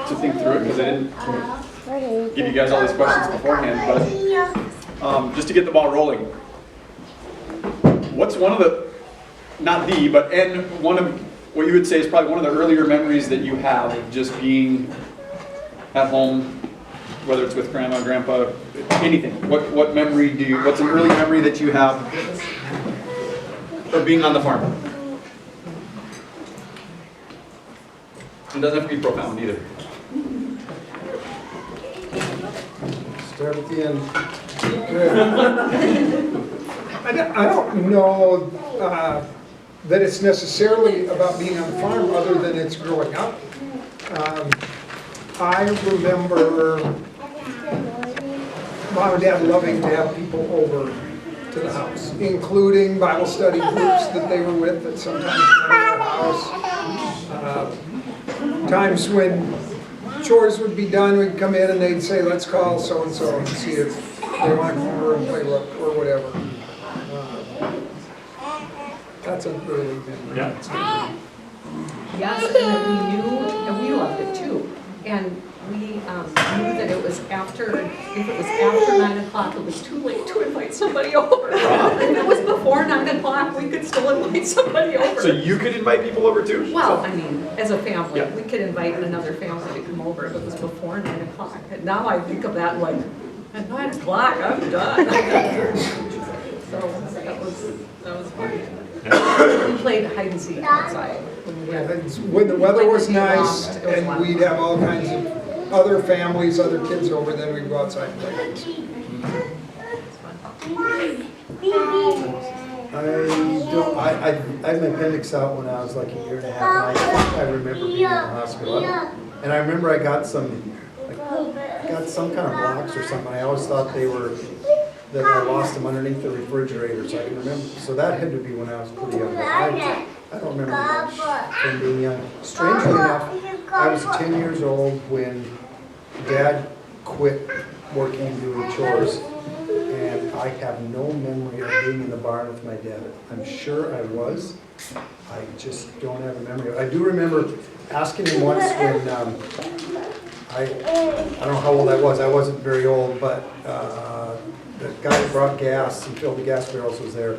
to think through it because I didn't give you guys all these questions beforehand, but just to get the ball rolling. What's one of the, not the, but one of what you would say is probably one of the earlier memories that you have of just being at home, whether it's with grandma, grandpa, anything. What memory what's an early memory that you have of being on the farm? It doesn't have to be profound either. Start at the end. I don't know that it's necessarily about being on the farm other than it's growing up. I remember Mom and Dad loving to have people over to the house, including Bible study groups that they were with that sometimes went to our house. Times when chores would be done, we'd come in and they'd say, let's call so-and-so and see if they want to come over and play rook or whatever. That's a really good memory. Yeah. Yes, and we knew, and we loved it too. And we knew that it was after, if it was after 9 o'clock, it was too late to invite somebody over. If it was before 9 o'clock, we could still invite somebody over. So you could invite people over too? Well, I mean, as a family, Yeah. we could invite another family to come over if it was before 9 o'clock. And now I think of that like, at 9 o'clock, I'm done. So that was fun. We played hide and seek outside. When the weather was nice and we'd have all kinds of other families, other kids over, then we'd go outside and play hide and seek. I had my appendix out when I was like a year and a half, and I remember being in the hospital. And I remember I got some kind of blocks or something. I always thought they were, that I lost them underneath the refrigerator, so I can remember. So that had to be when I was pretty young. I don't remember much from being young. Strangely enough, I was 10 years old when Dad quit working and doing chores. And I have no memory of being in the barn with my dad. I'm sure I was. I just don't have a memory. I do remember asking him once when, I don't know how old I was. I wasn't very old, but the guy that brought gas and filled the gas barrels was there.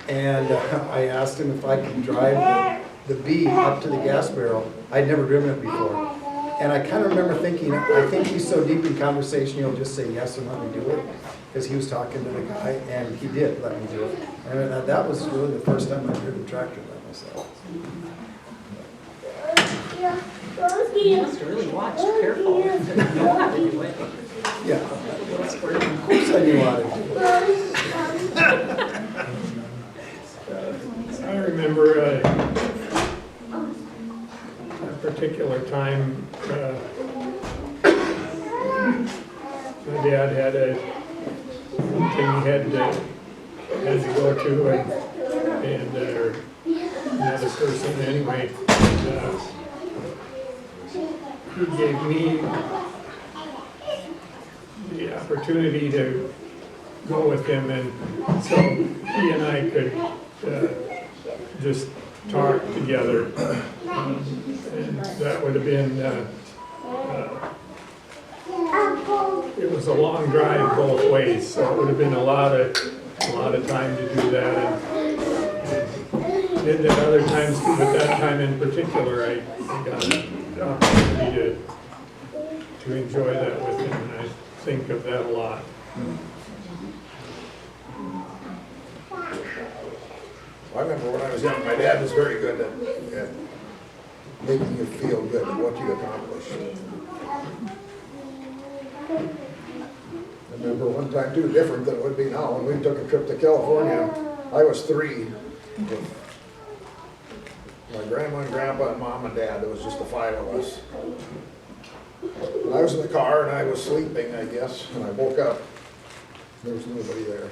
And I asked him if I could drive the bee up to the gas barrel. I'd never driven it before. And I kind of remember thinking, I think he's so deep in conversation, he'll just say yes and let me do it. Because he was talking to the guy, and he did let me do it. And that was really the first time I heard the tractor by myself. You must have really watched careful. You know how to do it. Yeah, of course I knew how to do it. I remember a particular time, my dad had a thing he had to go to, and another person anyway. He gave me the opportunity to go with him, and so he and I could just talk together. And that would have been, it was a long drive both ways, so it would have been a lot of time to do that. And did that other times too, but that time in particular, I got the opportunity to enjoy that with him, and I think of that a lot. I remember when I was young, my dad was very good at making you feel good at what you accomplished. I remember one time too, different than it would be now, when we took a trip to California. I was 3 with my grandma and grandpa and mom and dad. It was just the 5 of us. And I was in the car and I was sleeping, I guess, and I woke up. There was nobody there.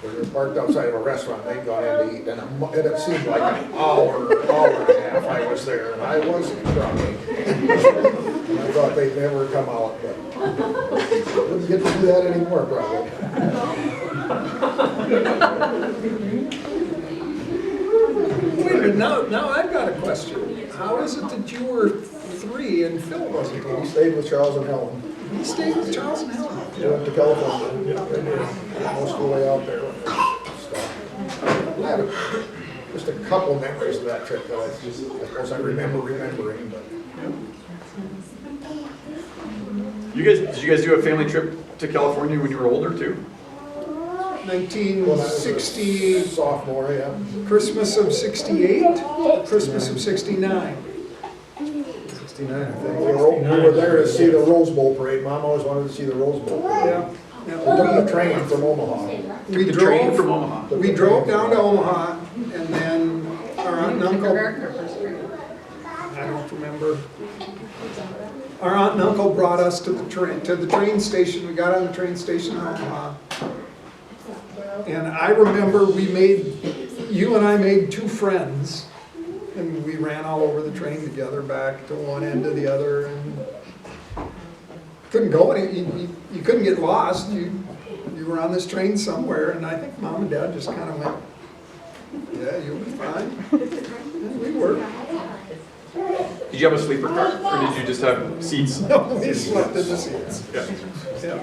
We were parked outside of a restaurant. They'd gone in to eat, and it seemed like an hour and a half I was there, and I wasn't drunk. And I thought they'd never come out, but wouldn't get to do that anymore, probably. Wait a minute, now I've got a question. How is it that you were 3 and Phil wasn't He home. stayed with Charles and Helen. He stayed with Charles and Helen. They went to California. Yeah, they did. Most of the way out there. Stuff. I have just a couple memories of that trip that I suppose I remember remembering, but. Did you guys do a family trip to California when you were older too? 1960, Sophomore, yeah. Christmas of 68, Christmas of 69. 69, I think. We were there to see the Rose Bowl parade. Mom always wanted to see the Rose Bowl parade. Yeah. We took the train from Omaha. We The train drove from Omaha. We drove down to Omaha, and then our aunt and uncle, Kindergarten or first grade? I don't remember. Our aunt and uncle brought us to the train station. We got on the train station in Omaha. And I remember you and I made 2 friends, and we ran all over the train together, back to one end to the other, and couldn't go you couldn't get lost. You were on this train somewhere, and I think Mom and Dad just kind of went, yeah, you'll be fine. And we were. Did you have a sleeper car, or did you just have seats? No, we slept in the seats. Yeah. Yeah.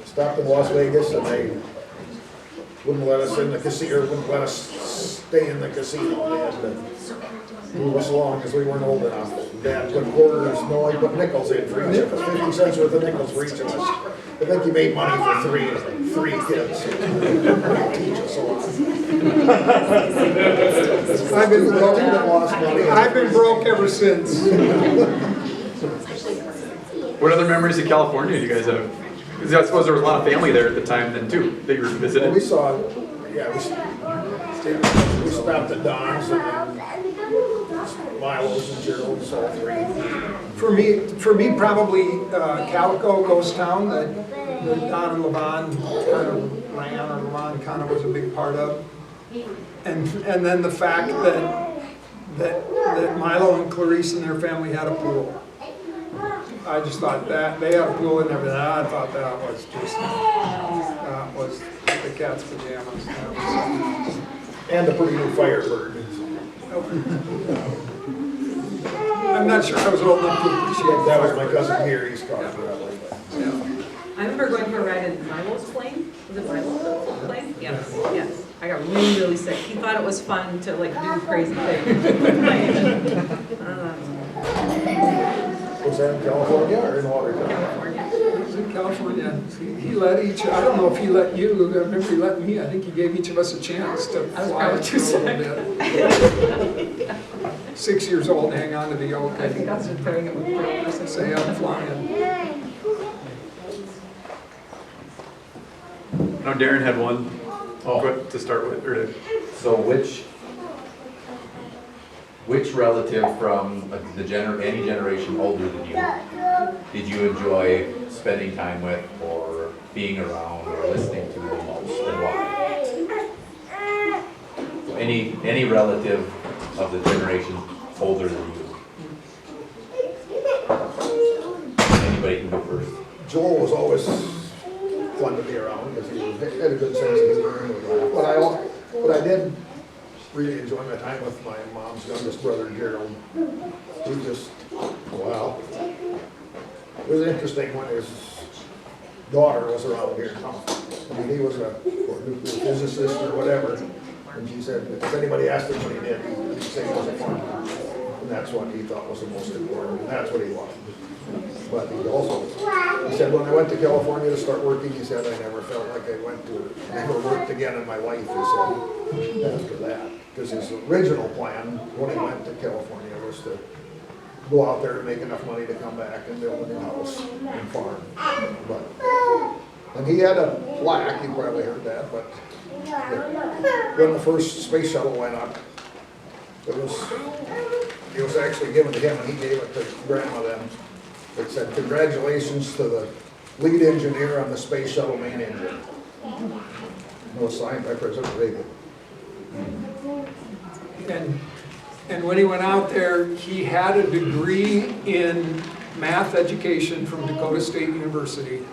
Stopped in Las Vegas and they wouldn't let us in the casino, or wouldn't let us stay in the casino. They had to move us along because we weren't old enough. Dad put quarters, no, he put nickels in for each of us, 50 cents worth of nickels for each of us. I think he made money for three kids. Teach us a lot. I've been broke ever since. Well, What other memories of California do you guys have? Because I suppose there was a lot of family there at the time then too, that you were visiting. we saw, yeah, we stopped at Don's and then Milo's and Gerald's, all 3. For me, probably Calico Ghost Town that Don and Levon kind of ran, or Levon kind of was a big part of, and then the fact that Milo and Clarice and their family had a pool. I just thought that they had a pool and everything. I thought that was the cat's pajamas. That was, And a pretty new Firebird. I'm not sure I was old enough to appreciate That was my cousin Gary's car, probably. I remember going for a ride in Milo's plane. Was it Milo's plane? Yes, yes. I got really, really sick. He thought it was fun to like do crazy things. Was that in California or in Watertown? California. He was in California. He let I don't know if he let you, I remember he let me. I think he gave each of us a chance to I was fly probably too for a little bit. 6 years old, hang on to the yoke. I think I was just pairing it with Bill or something. Say I'm flying. No, Darren had one to start with, or to. So which relative from any generation older than you did you enjoy spending time with, or being around, or listening to the most, and why? So any relative of the generation older than you. Anybody can go first. Joel was always fun to be around because he had a good sense of humor and would laugh. But I did really enjoy my time with my mom's youngest brother, Gerald. He just, wow. It was interesting when his daughter was around here. I mean, he was a nuclear physicist or whatever. And she said, if anybody asked him what he did, he'd say he was a farmer. And that's what he thought was the most important, and that's what he loved. But he said, when I went to California to start working, he said, I never felt like I never worked again in my life, he said, after that. Because his original plan, when he went to California, was to go out there and make enough money to come back and build a new house and farm. And he had a plaque, you probably heard that, but when the first space shuttle went up, it was actually given to him, and he gave it to Grandma then. It said, congratulations to the lead engineer on the space shuttle main engine. It was signed by President Reagan. And when he went out there, he had a degree in math education from Dakota State University.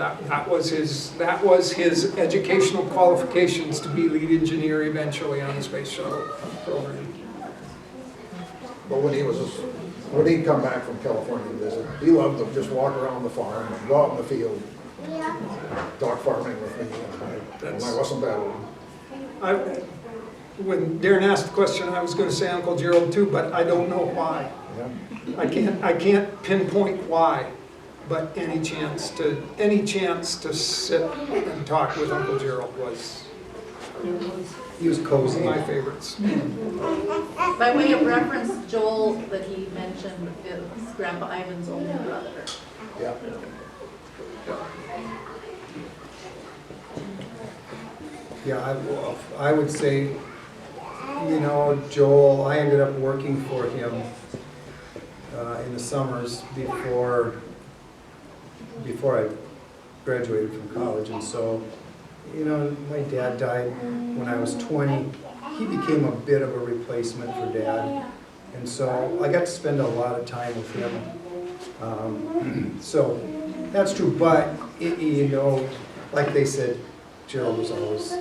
That was his educational qualifications to be lead engineer eventually on the space shuttle program. But when he'd come back from California to visit, he loved to just walk around the farm, and go out in the field, dog farming with me, and I wasn't that old. When Darren asked the question, I was gonna say Uncle Gerald too, but I don't know why. Yeah. I can't pinpoint why, but any chance to sit and talk with Uncle Gerald was He was cozy. my favorites. By way of reference, Joel, that he mentioned, is Grandpa Ivan's older brother. Yeah. Yeah, I would say, you know, Joel, I ended up working for him in the summers before I graduated from college. And so, you know, my dad died when I was 20. He became a bit of a replacement for Dad. And so I got to spend a lot of time with him. So that's true, but, you know, like they said, Gerald was always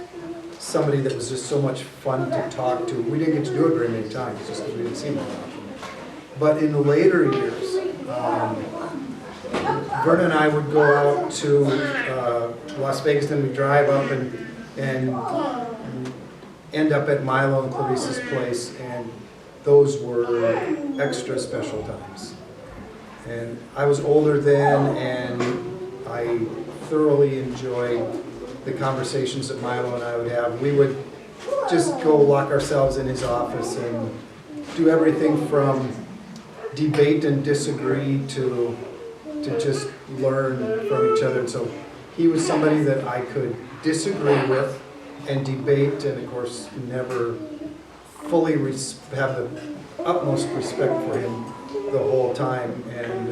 somebody that was just so much fun to talk to. We didn't get to do it very many times, just because we didn't see him very often. But in the later years, Verna and I would go out to Las Vegas, then we'd drive up and end up at Milo and Clarice's place, and those were extra special times. And I was older then, and I thoroughly enjoyed the conversations that Milo and I would have. We would just go lock ourselves in his office and do everything from debate and disagree to just learn from each other. And so he was somebody that I could disagree with and debate, and of course never fully have the utmost respect for him the whole time. And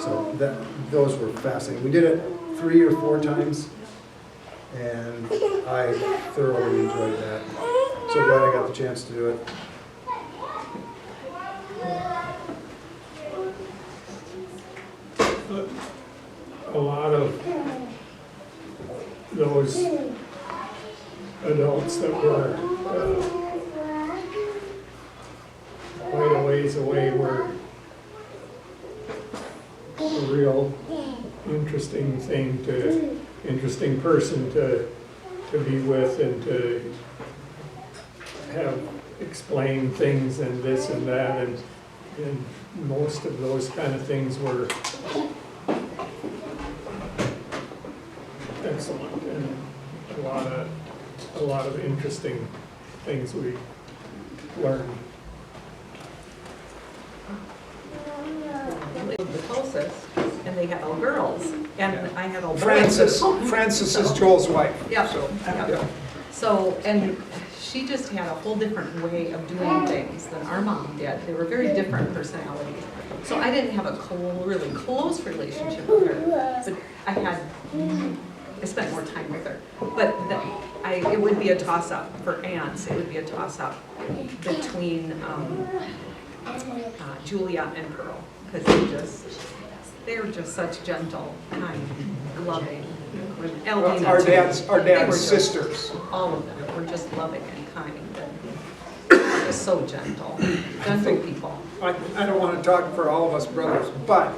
so those were fascinating. We did it 3 or 4 times, and I thoroughly enjoyed that. So glad I got the chance to do it. A lot of those adults that were quite a ways away were a real interesting person to be with, and to have explain things and this and that, and most of those kind of things were excellent, and a lot of interesting things we learned. They lived the closest, and they had all girls, and I had all boys. Frances is Joel's wife. Yeah, So, yeah. yeah. So, and she just had a whole different way of doing things than our mom did. They were very different personalities. So I didn't have a really close relationship with her, but I spent more time with her. But it would be a toss-up for aunts. It would be a toss-up between Julia and Pearl, because they're just such gentle, kind, loving. Our dad's sisters. All of them were just loving and kind, and just so gentle people. I don't want to talk for all of us brothers, but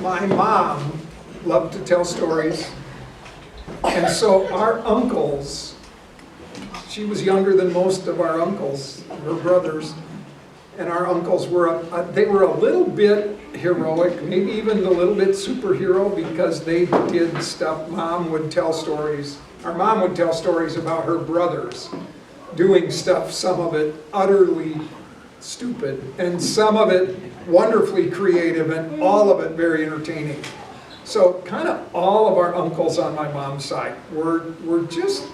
my mom loved to tell stories. And so our uncles, she was younger than most of our uncles, her brothers, and our uncles were, they were a little bit heroic, maybe even a little bit superhero, because they did stuff. Mom would tell stories. Our mom would tell stories about her brothers doing stuff, some of it utterly stupid, and some of it wonderfully creative, and all of it very entertaining. So kind of all of our uncles on my mom's side were just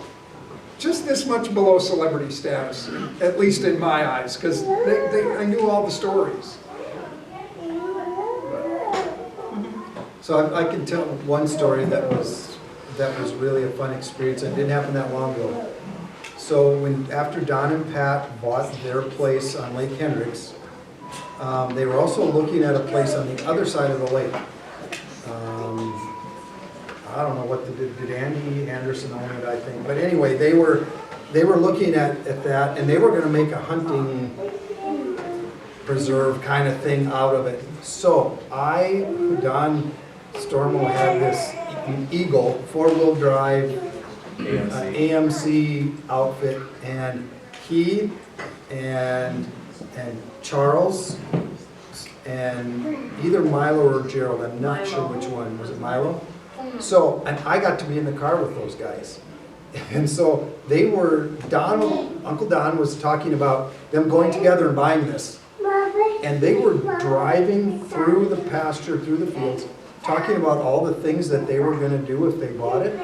this much below celebrity status, at least in my eyes, because I knew all the stories. So I can tell one story that was really a fun experience, and it didn't happen that long ago. So after Don and Pat bought their place on Lake Hendricks, they were also looking at a place on the other side of the lake. I don't know what did Andy Anderson own it, I think, but anyway, they were looking at that, and they were gonna make a hunting preserve kind of thing out of it. So Don Stormo had this Eagle, 4-wheel drive, AMC outfit, and he and Charles and either Milo or Gerald, I'm not sure which one, was it Milo? So, and I got to be in the car with those guys. And so they were, Uncle Don was talking about them going together and buying this. And they were driving through the pasture, through the fields, talking about all the things that they were gonna do if they bought it.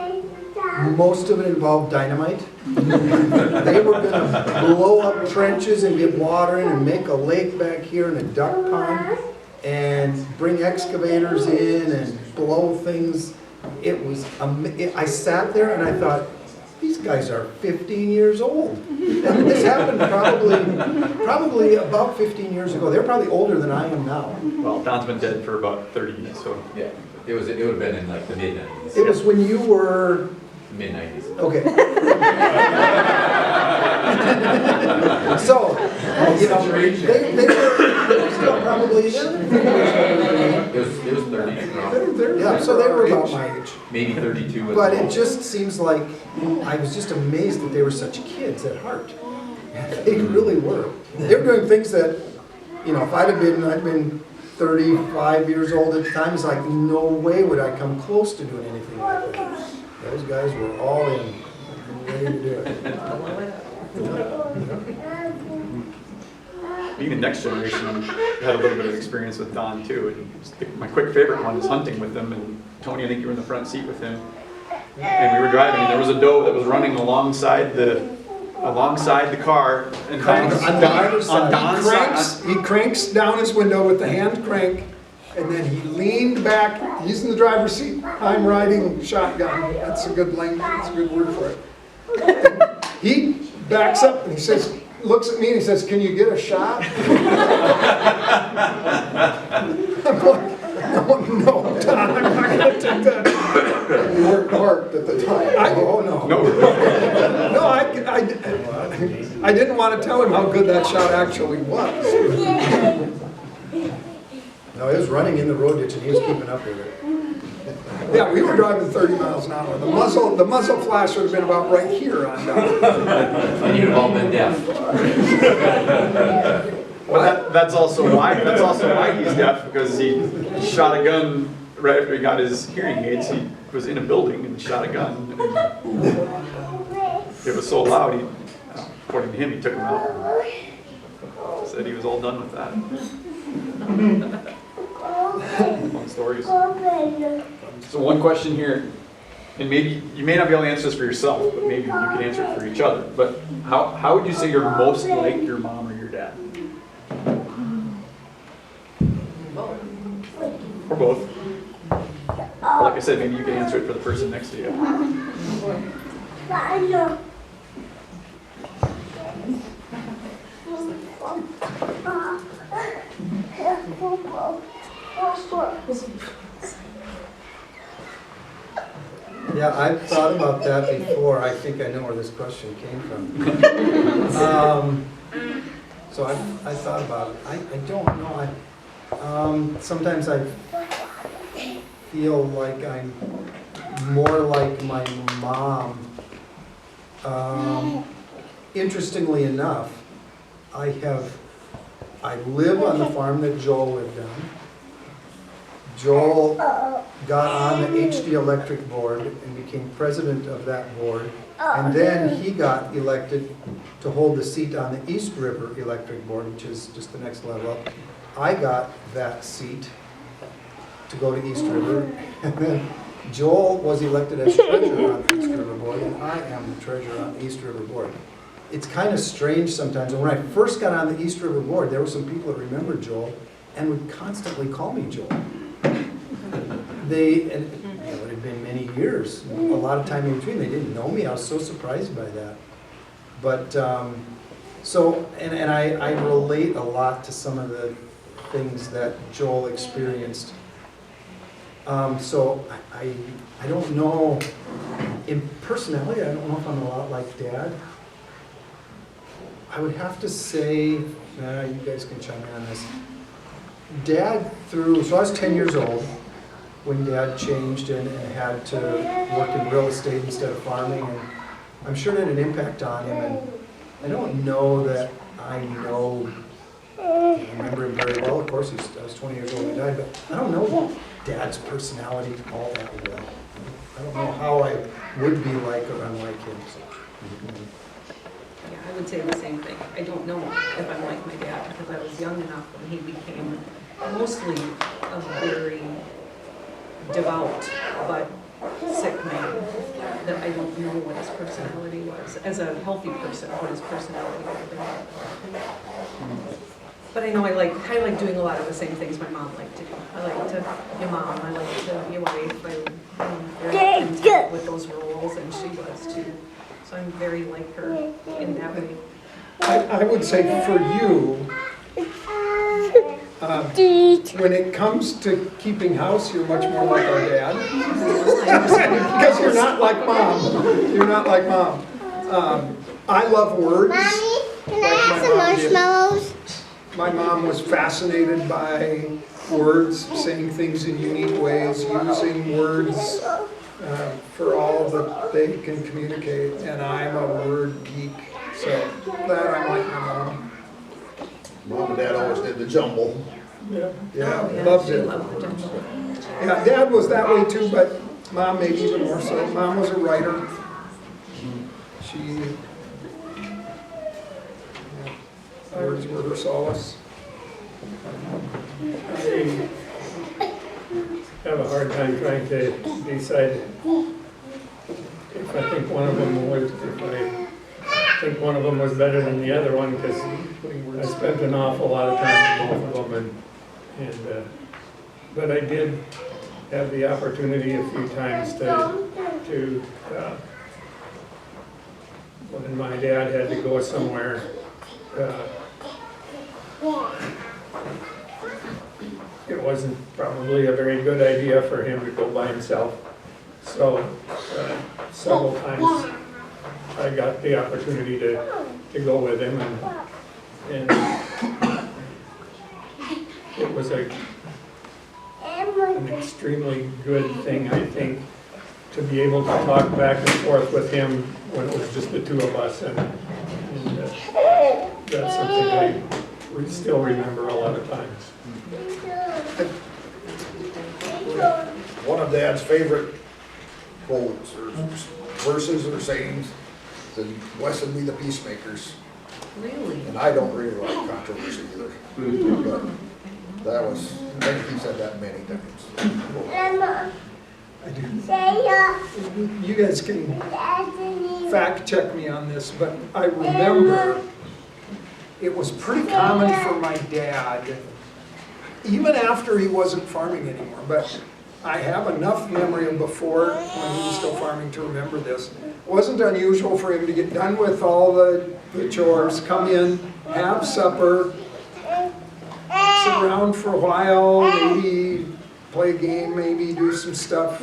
Most of it involved dynamite. They were gonna blow up trenches and get water in and make a lake back here and a duck pond and bring excavators in and blow things. It was, I sat there and I thought, these guys are 15 years old. And this happened probably about 15 years ago. They're probably older than I am now. Well, Don's been dead for about 30 years, so. Yeah, it would have been in like the mid-90s. It was when you were, Mid-90s. okay. So, you know, they were still probably, It was 30, yeah, so they were about my age. maybe 32 as But well. it just seems like, I was just amazed that they were such kids at heart. They really were. They were doing things that, you know, if I'd been 35 years old at the time, it's like, no way would I come close to doing anything like that. Those guys were all in, ready to do it. Being the next generation, had a little bit of experience with Don too. And my quick favorite one is hunting with him. And Tony, I think you were in the front seat with him. And we were driving, and there was a doe that was running alongside the car. And On Don's on Don's side. He cranks down his window with the hand crank, and then he leaned back, he's in the driver's seat, I'm riding shotgun. That's a good language, that's a good word for it. He backs up and he says, looks at me and he says, can you get a shot? I'm like, no, Don, I'm not gonna take that. You weren't parked at the time. Oh, no. No, I didn't want to tell him how good that shot actually was. No, it was running in the road ditch and he was keeping up with it. Yeah, we were driving 30 miles an hour. The muzzle flash would have been about right here on Don. And you've all been deaf. Well, that's also why he's deaf, because he shot a gun right after he got his hearing aids. He was in a building and shot a gun. And it was so loud, according to him, he took him out. Said he was all done with that. Fun stories. So one question here, and maybe you may not be able to answer this for yourself, but maybe you can answer it for each other. But how would you say you're most like your mom or your dad? Or both. Like I said, maybe you can answer it for the person next to you. Yeah, I've thought about that before. I think I know where this question came from. So I thought about it. I don't know. Sometimes I feel like I'm more like my mom. Interestingly enough, I live on the farm that Joel lived on. Joel got on the HD Electric Board and became president of that board. And then he got elected to hold the seat on the East River Electric Board, which is just the next level up. I got that seat to go to East River. And then Joel was elected as treasurer on the East River Board, and I am the treasurer on the East River Board. It's kind of strange sometimes. And when I first got on the East River Board, there were some people that remembered Joel and would constantly call me Joel. It had been many years, a lot of time in between. They didn't know me. I was so surprised by that. But I relate a lot to some of the things that Joel experienced. So I don't know, in personality, I don't know if I'm a lot like Dad. I would have to say, you guys can chime in on this. Dad so I was 10 years old when Dad changed and had to work in real estate instead of farming, and I'm sure it had an impact on him, and I don't know that I remember him very well. Of course, I was 20 years old when he died, but I don't know Dad's personality all that well. I don't know how I would be like or unlike him. So. Yeah, I would say the same thing. I don't know if I'm like my dad, because I was young enough when he became mostly a very devout but sick man, that I don't know what his personality was. As a healthy person, what his personality would have been. But I know I like doing a lot of the same things my mom liked to do. I like to be a mom, I like to be a wife, I'm very content with those roles, and she was too. So I'm very like her in that way. I would say for you, when it comes to keeping house, you're much more like our dad. Because you're not like mom. You're not like mom. I love words. Mommy, can like I have my some mom did. marshmallows? My mom was fascinated by words, saying things in unique ways, using words for all that they can communicate, and I'm a word geek, so that I'm like my mom. Mom and Dad always did the jumble. Yeah, Yeah, loved she it. loved the jungle. Yeah, Dad was that way too, but Mom maybe even more so. Mom was a writer. She, words were her solace. I have a hard time trying to decide if I think one of them was better than the other one, because I spent an awful lot of time with both of them, but I did have the opportunity a few times to when my dad had to go somewhere, it wasn't probably a very good idea for him to go by himself. So several times I got the opportunity to go with him, and it was an extremely good thing, I think, to be able to talk back and forth with him when it was just the two of us, and that's something I still remember a lot of times. One of Dad's favorite quotes or verses or sayings is, "Blessed be the peacemakers." Really? And I don't really like controversy either. But that was, I think he said that many times. Grandma, I do. say You guys can Daddy. fact check me on this, but I remember it was pretty common for my dad, even after he wasn't farming anymore, but I have enough memory of before when he was still farming to remember this. It wasn't unusual for him to get done with all the chores, come in, have supper, sit around for a while, maybe play a game, maybe do some stuff.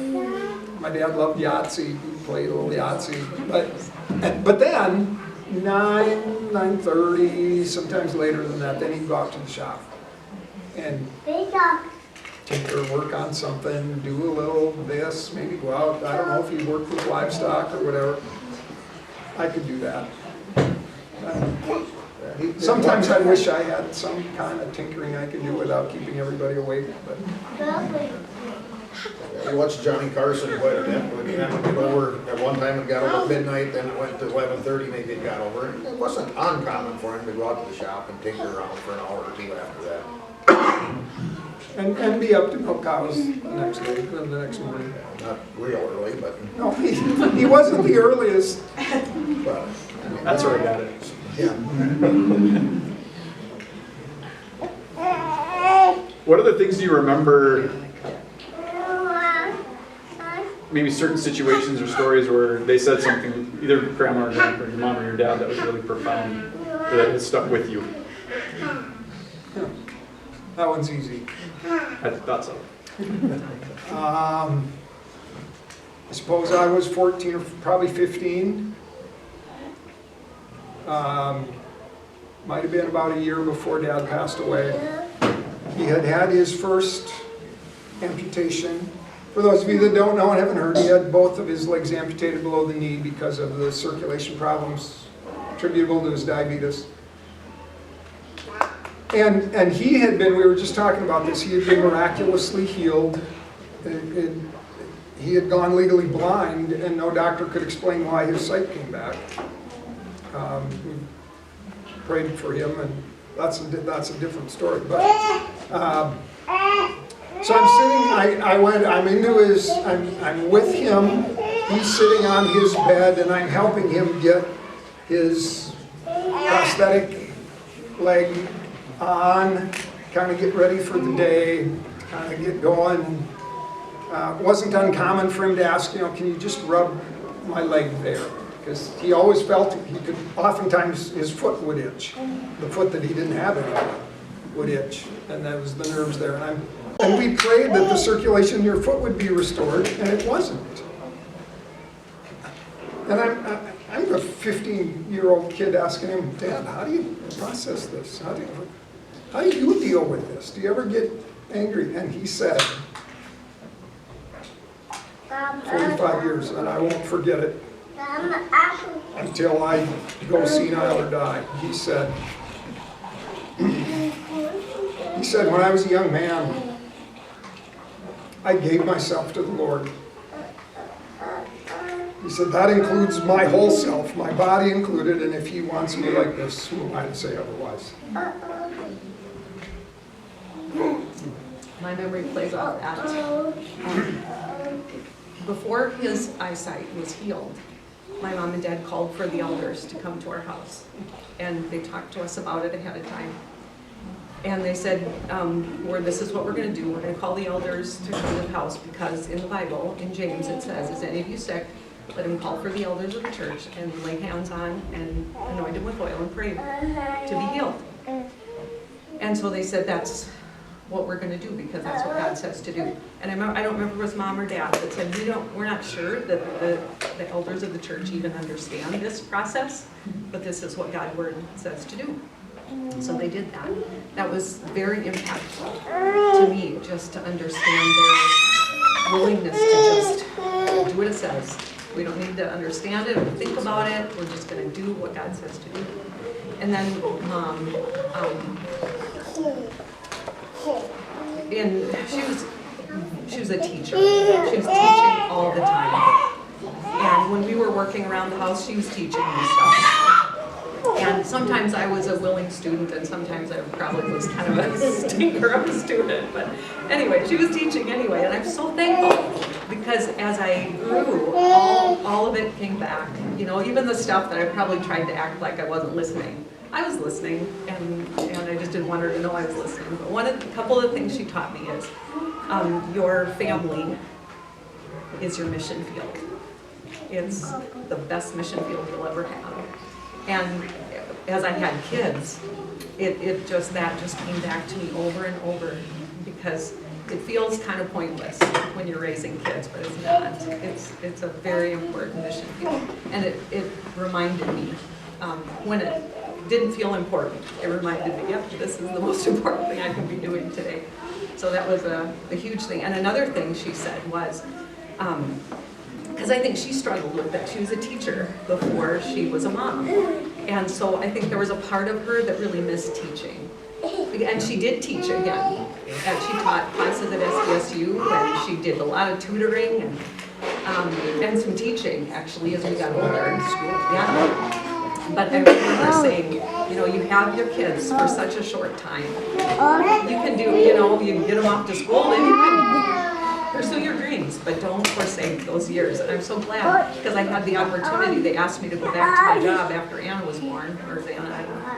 My dad loved Yahtzee, he played a little Yahtzee. But then, 9:30, sometimes later than that, then he'd go out to the shop and take her work on something, do a little this, maybe go out. I don't know if he worked with livestock or whatever. I could do that. Sometimes I wish I had some kind of tinkering I could do without keeping everybody awake, but. I watched Johnny Carson quite a bit. When it got over, at one time it got over at midnight, then it went to 11:30, maybe it got over. And it wasn't uncommon for him to go out to the shop and tinker around for an hour or two after that. And be up to milk cows the next day, the next morning. Not real early, but, No, he wasn't the earliest. but, That's where I got it. yeah. What other things do you remember, maybe certain situations or stories where they said something, either grandma or grandpa, or your mom or your dad, that was really profound, or that has stuck with you? That one's easy. I thought so. I suppose I was 14 or probably 15. Might have been about a year before Dad passed away. He had had his first amputation. For those of you that don't know and haven't heard, he had both of his legs amputated below the knee because of the circulation problems attributable to his diabetes. And he had been, we were just talking about this, he had been miraculously healed. He had gone legally blind and no doctor could explain why his sight came back. We prayed for him, and that's a different story. But so I'm sitting, I'm with him, he's sitting on his bed, and I'm helping him get his prosthetic leg on, kind of get ready for the day, kind of get going. It wasn't uncommon for him to ask, can you just rub my leg there? Because he always felt he could, oftentimes his foot would itch. The foot that he didn't have anymore would itch, and that was the nerves there. And we prayed that the circulation in your foot would be restored, and it wasn't. And I'm a 15-year-old kid asking him, Dad, how do you process this? How do you deal with this? Do you ever get angry? And he said, 45 years, and I won't forget it until I go senile or die. He said, when I was a young man, I gave myself to the Lord. He said, that includes my whole self, my body included, and if he wants me like this, who am I to say otherwise? My memory plays off that. Before his eyesight was healed, my mom and dad called for the elders to come to our house. And they talked to us about it ahead of time. And they said, this is what we're going to do. We're going to call the elders to come to the house because in the Bible, in James, it says, is any of you sick? Let him call for the elders of the church and lay hands on and anoint him with oil and pray to be healed. And so they said, that's what we're going to do because that's what God says to do. And I don't remember if it was Mom or Dad that said, we're not sure that the elders of the church even understand this process, but this is what God's word says to do. So they did that. That was very impactful to me, just to understand their willingness to just do what it says. We don't need to understand it or think about it. We're just going to do what God says to do. And then she was a teacher. She was teaching all the time. And when we were working around the house, she was teaching me stuff. And sometimes I was a willing student, and sometimes I probably was kind of a stinker of a student. But anyway, she was teaching anyway, and I'm so thankful because as I grew, all of it came back. Even the stuff that I probably tried to act like I wasn't listening. I was listening, and I just didn't want her to know I was listening. But a couple of the things she taught me is your family is your mission field. It's the best mission field you'll ever have. And as I had kids, that just came back to me over and over because it feels kind of pointless when you're raising kids, but it's not. It's a very important mission field. And it reminded me when it didn't feel important, it reminded me, yep, this is the most important thing I can be doing today. So that was a huge thing. And another thing she said was, because I think she struggled with that. She was a teacher before she was a mom. And so I think there was a part of her that really missed teaching. And she did teach again. And she taught classes at SDSU, and she did a lot of tutoring and some teaching, actually, as we got older in school. Yeah. But I remember saying, you have your kids for such a short time. You can do, you can get them off to school and you can pursue your dreams, but don't forsake those years. And I'm so glad because I had the opportunity. They asked me to go back to my job after Anna was born, or Anna, I don't know.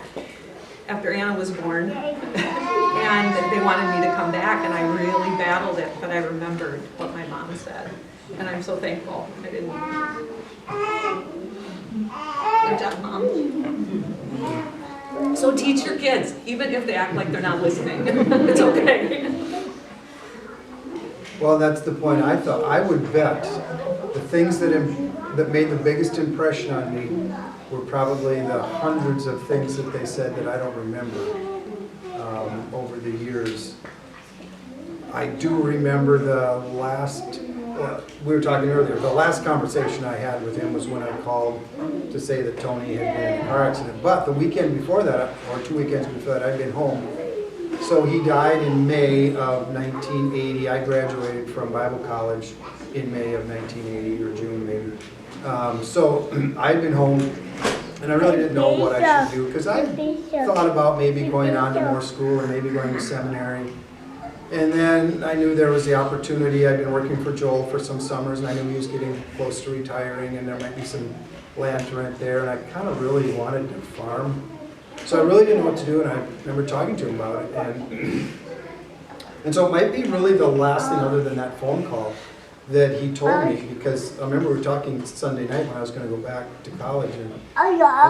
After Anna was born, and they wanted me to come back, and I really battled it, but I remembered what my mom said, and I'm so thankful I didn't. Good job, Mom. So teach your kids, even if they act like they're not listening. It's okay. Well, that's the point. I thought, I would bet the things that made the biggest impression on me were probably the hundreds of things that they said that I don't remember over the years. I do remember the last, we were talking earlier, the last conversation I had with him was when I called to say that Tony had been in a car accident. But the weekend before that, or 2 weekends before that, I'd been home. So he died in May of 1980. I graduated from Bible college in May of 1980, or June maybe. So I'd been home, and I really didn't know what I should do, because I thought about maybe going on to more school or maybe going to seminary. And then I knew there was the opportunity. I'd been working for Joel for some summers, and I knew he was getting close to retiring, and there might be some land to rent there, and I kind of really wanted to farm. So I really didn't know what to do, and I remember talking to him about it. And so it might be really the last thing other than that phone call that he told me, because I remember we were talking Sunday night when I was going to go back to college, and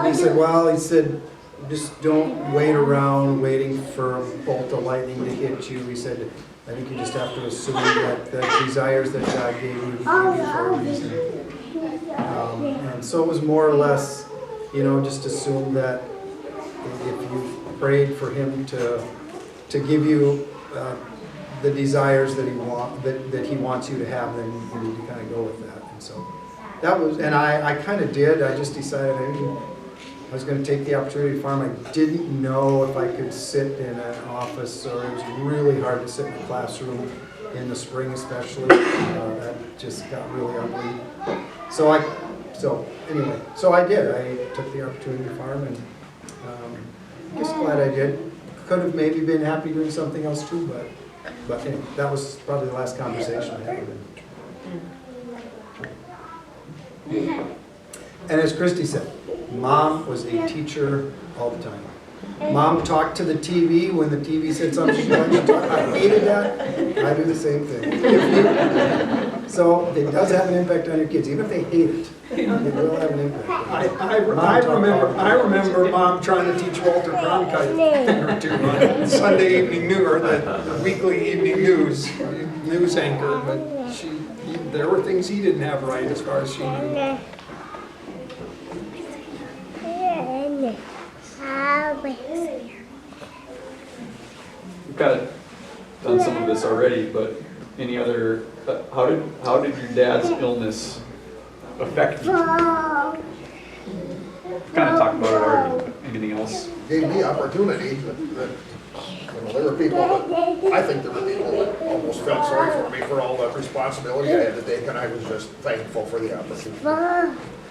he said, well, he said, just don't wait around waiting for a bolt of lightning to hit you. He said, I think you just have to assume that the desires that God gave you, he gave you for a reason. And so it was more or less, you know, just assume that if you prayed for him to give you the desires that he wants you to have, then you need to kind of go with that. And so that was, and I kind of did. I just decided I was going to take the opportunity to farm. I didn't know if I could sit in an office, or it was really hard to sit in a classroom in the spring, especially. That just got really ugly. So anyway, I did. I took the opportunity to farm, and I'm just glad I did. Could have maybe been happy doing something else too, but anyway, that was probably the last conversation I had with him. And as Christy said, Mom was a teacher all the time. Mom talked to the TV when the TV said something she wanted to talk. I hated that. I do the same thing. So it does have an impact on your kids, even if they hate it. It will have an impact. I remember Mom trying to teach Walter Cronkite a thing or two on Sunday evening news, or the weekly evening news anchor, but there were things he didn't have right as far as she knew. We've kind of done some of this already, but any other, how did your dad's illness affect you? Kind of talked about it already, but anything else? Gave me opportunity that, you know, there were people that, I think there were people that almost felt sorry for me for all the responsibility I had to take, and I was just thankful for the opportunity.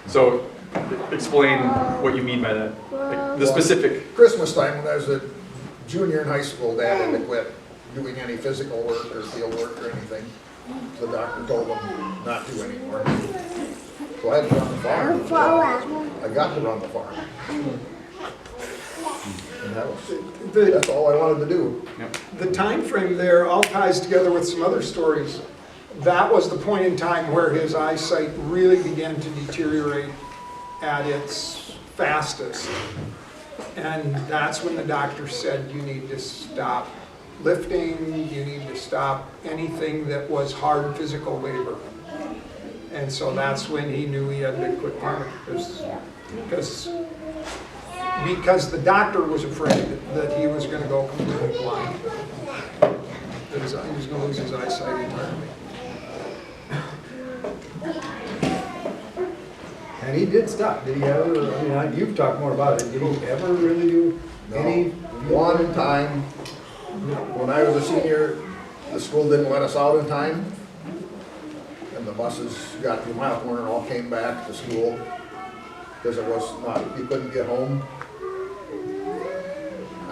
So, explain what you mean by that, like the specific. Christmas time, when I was a junior in high school, Dad had to quit doing any physical work or field work or anything. The doctor told him not to anymore. So I had to run the farm. I got to run the farm. And that's all I wanted to do. The time frame there all ties together with some other stories. That was the point in time where his eyesight really began to deteriorate at its fastest. And that's when the doctor said, you need to stop lifting, you need to stop anything that was hard physical labor. And so that's when he knew he had to quit farming, because the doctor was afraid that he was going to go completely blind. That he was going to lose his eyesight entirely. And he did stop. Did he ever, I mean, you've talked more about it. Did he ever really do any? One time, when I was a senior, the school didn't let us out in time. And the buses got to mile corner and all came back to school because it was not, you couldn't get home.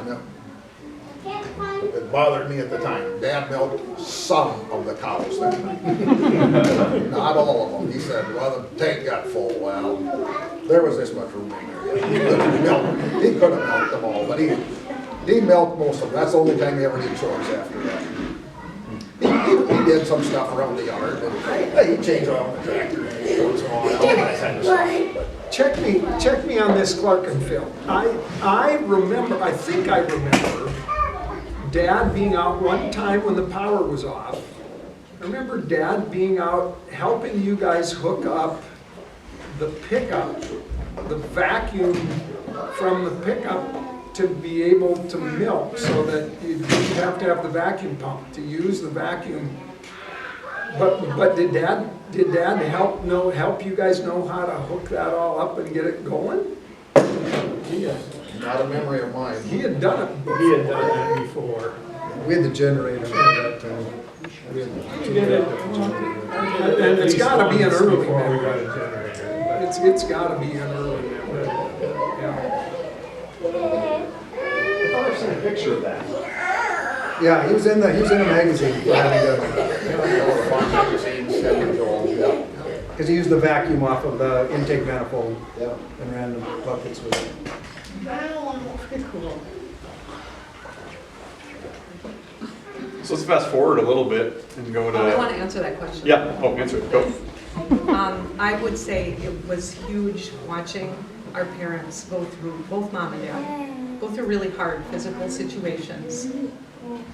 And it bothered me at the time. Dad milked some of the cows that night. Not all of them. He said, well, the tank got full. Well, there was this much room in there. He could have milked them all, but he milked most of them. That's the only time he ever did chores after that. He did some stuff around the yard. And he changed oil on the tractor. Check me on this, Clark and Phil. I think I remember Dad being out one time when the power was off, I remember Dad being out helping you guys hook up the pickup, the vacuum from the pickup to be able to milk so that you didn't have to have the vacuum pump to use the vacuum. But did Dad help you guys know how to hook that all up and get it going? Not a memory of mine. He had done it before. He had done that before. We had the generator at that time. We had He did it. And it's gotta be an early Before we memory. got a generator. It's gotta be an early memory. Yeah. I thought I've seen a picture of that. Yeah, he was in a magazine for having because he used the vacuum off of the intake manifold and ran the buckets with it. Pretty cool. So let's fast forward a little bit and go I want to, to answer that question. yeah, oh, answer it, go. I would say it was huge watching our parents go through, both mom and dad, go through really hard physical situations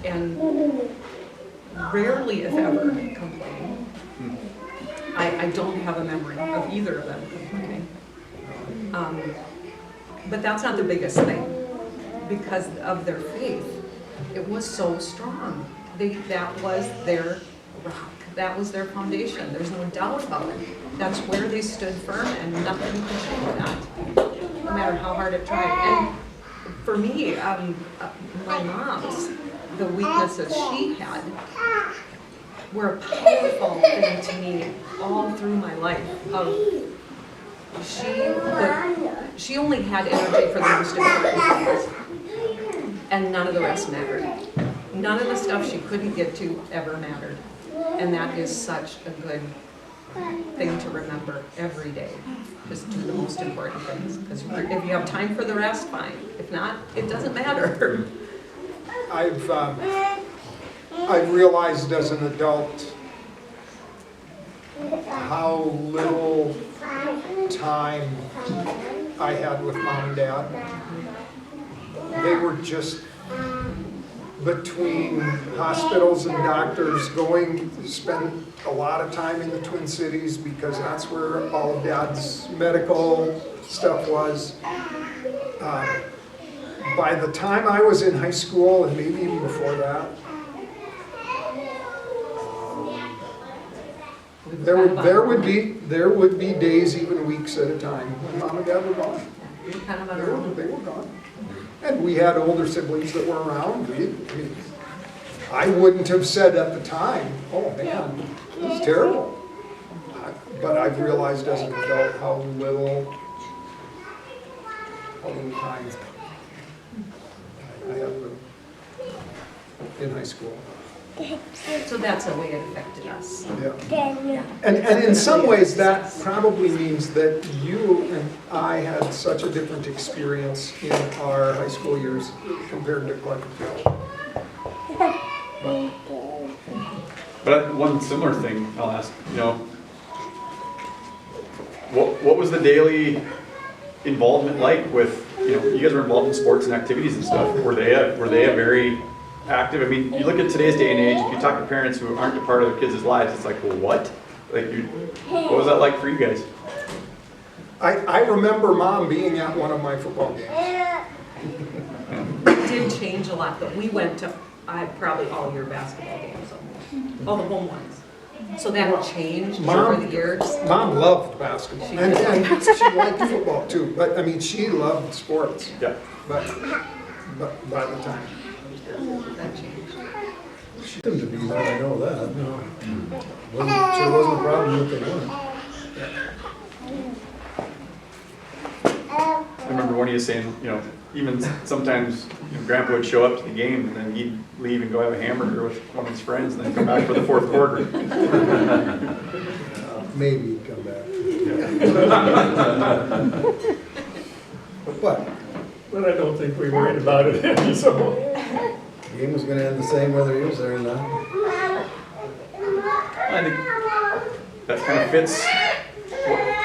and rarely, if ever, complain. I don't have a memory of either of them complaining. But that's not the biggest thing. Because of their faith, it was so strong. That was their rock. That was their foundation. There's no doubt about it. That's where they stood firm, and nothing could shake that, no matter how hard it tried. And for me, my mom's, the weaknesses she had were a powerful thing to me all through my life. She only had energy for the most important things, and none of the rest mattered. None of the stuff she couldn't get to ever mattered. And that is such a good thing to remember every day. Just do the most important things. Because if you have time for the rest, fine. If not, it doesn't matter. I've realized as an adult how little time I had with mom and dad. They were just between hospitals and doctors going to spend a lot of time in the Twin Cities because that's where all of Dad's medical stuff was. By the time I was in high school, and maybe even before that, there would be days, even weeks at a time, when Mom and Dad were gone. Kind of on our own. They were gone. And we had older siblings that were around. I wouldn't have said at the time, oh man, it was terrible. But I've realized as an adult how little time I had with them in high school. So that's a way it affected us. Yeah. And in some ways, that probably means that you and I had such a different experience in our high school years compared to Clark and Phil. But one similar thing I'll ask, what was the daily involvement like with, you guys were involved in sports and activities and stuff. Were they a very active? I mean, you look at today's day and age, if you talk to parents who aren't a part of their kids' lives, it's like, well, what? What was that like for you guys? I remember Mom being at one of my football games. It did change a lot, but we went to probably all your basketball games, almost. All the home ones. So that changed over the years. Mom loved basketball, and she liked football too, but I mean, she loved sports. Yeah. But by the time. That changed. She didn't to be there, I know that. No. Sure wasn't a problem if they weren't. I remember one of you saying, even sometimes Grandpa would show up to the game and then he'd leave and go have a hamburger with one of his friends and then come back for the fourth quarter. Maybe he'd come back. But But I don't think we worried about it any, so. the game was gonna end the same whether he was there or not. I think that kind of fits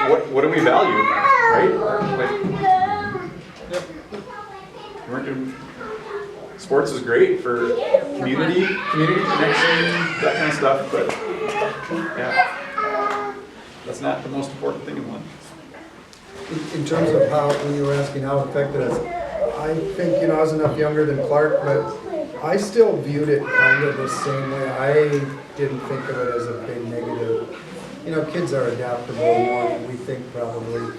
what do we value, right? Sports is great for community connection, that kind of stuff, but Yeah. That's not the most important thing in life. In terms of how, when you were asking how it affected us, I think, I was enough younger than Clark, but I still viewed it kind of the same way. I didn't think of it as a big negative. Kids are adaptable more than we think probably.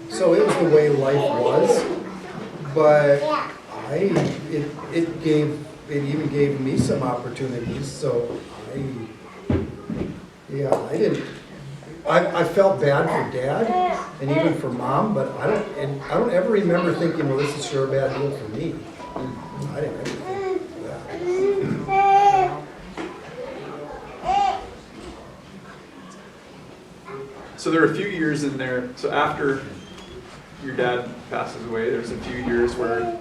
So it was the way life was, but it even gave me some opportunities, so I felt bad for Dad and even for Mom, but I don't ever remember thinking, well, this is sure a bad deal for me. I didn't ever think that. So there are a few years in there, so after your dad passes away, there's a few years where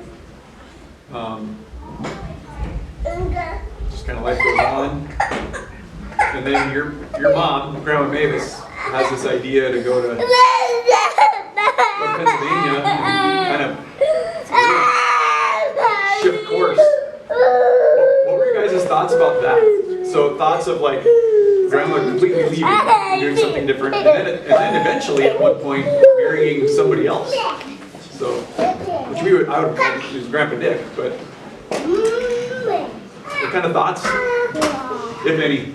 just kind of life goes on. And then your mom, Grandma Mavis, has this idea to go to Pennsylvania and kind of shift course. What were your guys' thoughts about that? So thoughts of like Grandma completely leaving and doing something different, and then eventually at one point marrying somebody else. So, which I would call it Grandpa Dick, but what kind of thoughts, if any?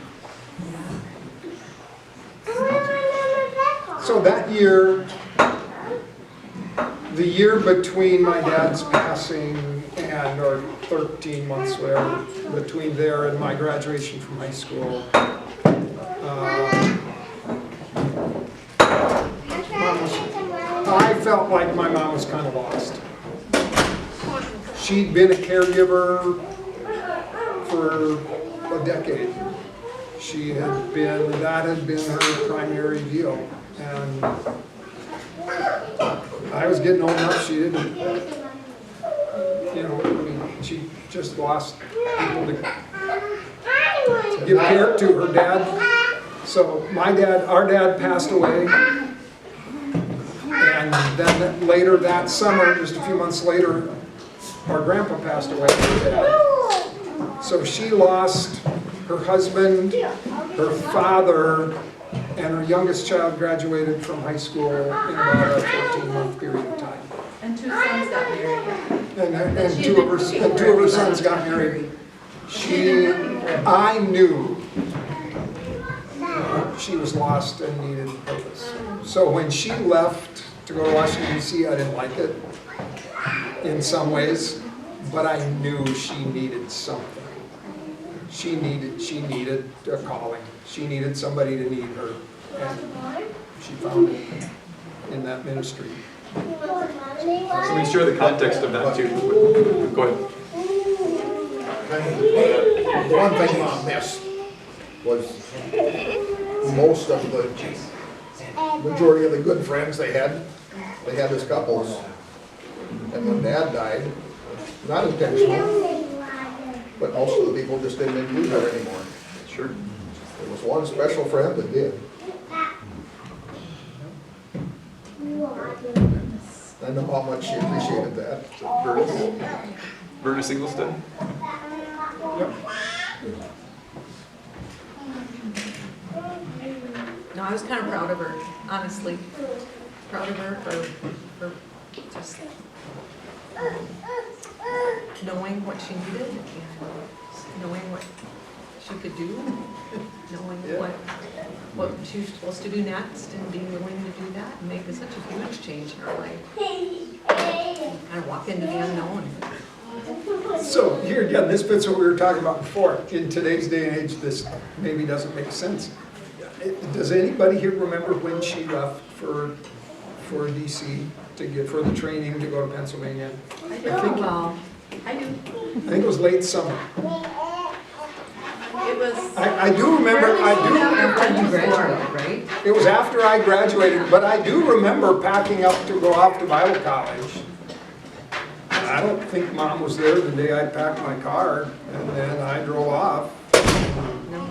So that year, the year between my dad's passing or 13 months whatever, between there and my graduation from high school, I felt like my mom was kind of lost. She'd been a caregiver for a decade. That had been her primary deal. And I was getting old enough, she didn't, she just lost people to give care to. Her dad. So our dad passed away. And then later that summer, just a few months later, our grandpa passed away, her dad. So she lost her husband, her father, and her youngest child graduated from high school in about a 14-month period of time. And 2 sons got married. And two of her sons got married. I knew she was lost and needed purpose. So when she left to go to Washington, D.C., I didn't like it in some ways, but I knew she needed something. She needed a calling. She needed somebody to need her. And she found it in that ministry. So we share the context of that too. Go ahead. The one thing Mom missed was most of the majority of the good friends they had as couples. And when Dad died, not intentional, but most of the people just didn't include her anymore. Sure. There was one special friend that did. I know how much she appreciated that. Verna Singlestead. Yep. No, I was kind of proud of her, honestly. Proud of her for just knowing what she needed and knowing what she could do, knowing what she was supposed to do next and being willing to do that and make such a huge change in her life. Kind of walk into the unknown. So here again, this fits what we were talking about before. In today's day and age, this maybe doesn't make sense. Does anybody here remember when she left for DC for the training to go to Pennsylvania? I do. I think it was late summer. It was. I do remember. After you graduated, right? It was after I graduated, but I do remember packing up to go off to Bible college. I don't think Mom was there the day I packed my car, and then I drove off. No.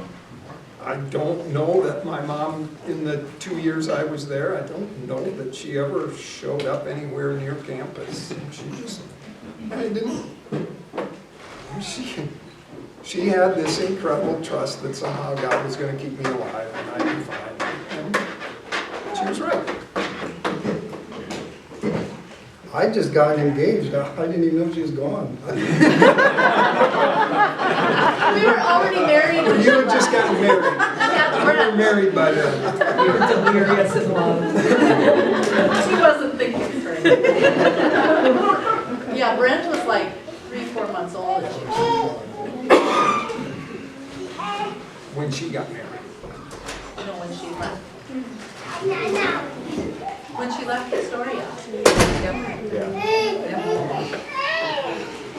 I don't know that my mom, in the 2 years I was there, I don't know that she ever showed up anywhere near campus. She just, I didn't, she had this incredible trust that somehow God was gonna keep me alive and I'd be fine. And she was right. I just got engaged. I didn't even know she was gone. We were already married when she You had left. just gotten married. Yeah, You we're were not, married by then. We were delirious in love. she wasn't thinking straight. Yeah, Brent was like 3-4 months old. and she was- When she got married. You know, when she left. When she left Astoria.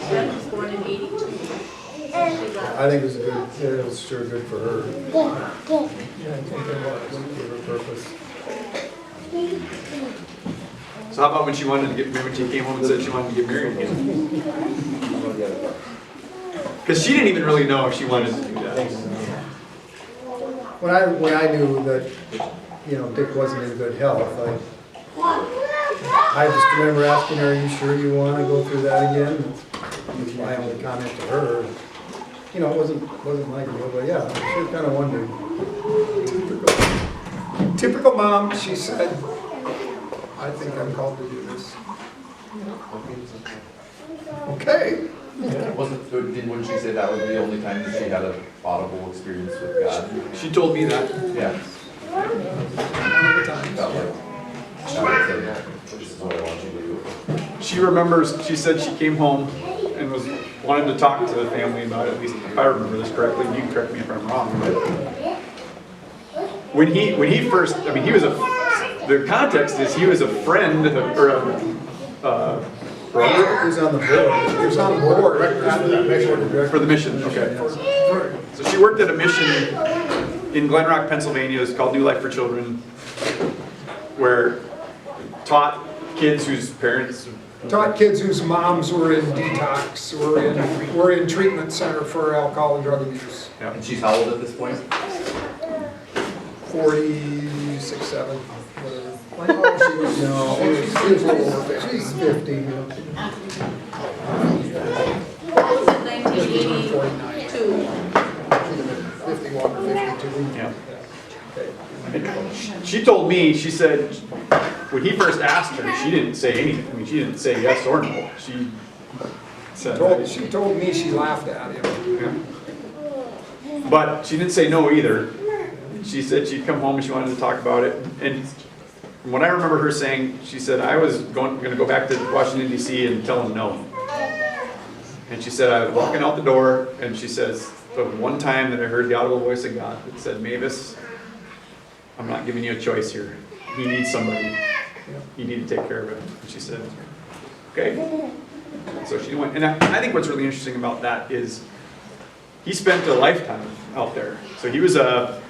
Brent was born in 82. So she left. I think it was it was sure good for her. Yeah, I think it was, for her purpose. So how about when she wanted to get, when she came home and said she wanted to get married again? Because she didn't even really know if she wanted to do that. When I knew that, Dick wasn't in good health, I just remember asking her, "Are you sure you want to go through that again?" Was my only comment to her. It wasn't my deal, but yeah, I sure kind of wondered. Typical mom, she said, I think I'm called to do this. Okay. Wouldn't she say that was the only time that she had an audible experience with God? She told me that. Yeah. One of the times. Felt like God said, this is what I want you to do. She remembers, she said she came home and wanted to talk to the family about it, at least if I remember this correctly. You can correct me if I'm wrong, but when he first, I mean, the context is he was a friend or a brother He was on the board. He was on the board for the mission. Okay. So she worked at a mission in Glen Rock, Pennsylvania. It's called New Life for Children, where taught kids whose parents. Taught kids whose moms were in detox, were in treatment center for alcohol and drug abuse. Yeah. And she's how old at this point? 46, 7, whatever. No, she's a little over 50. She's 50. That was in 1982. 51 or 52. Yeah. She told me, she said, when he first asked her, she didn't say anything. I mean, she didn't say yes or no. She said, She told me she laughed at him. yeah. But she didn't say no either. She said she'd come home and she wanted to talk about it. And from what I remember her saying, she said, I was going to go back to Washington, D.C. and tell him no. And she said, I was walking out the door, and she says, the one time that I heard the audible voice of God that said, Mavis, I'm not giving you a choice here. He needs somebody. You need to take care of it. And she said, okay. So she went. And I think what's really interesting about that is he spent a lifetime out there. So he was a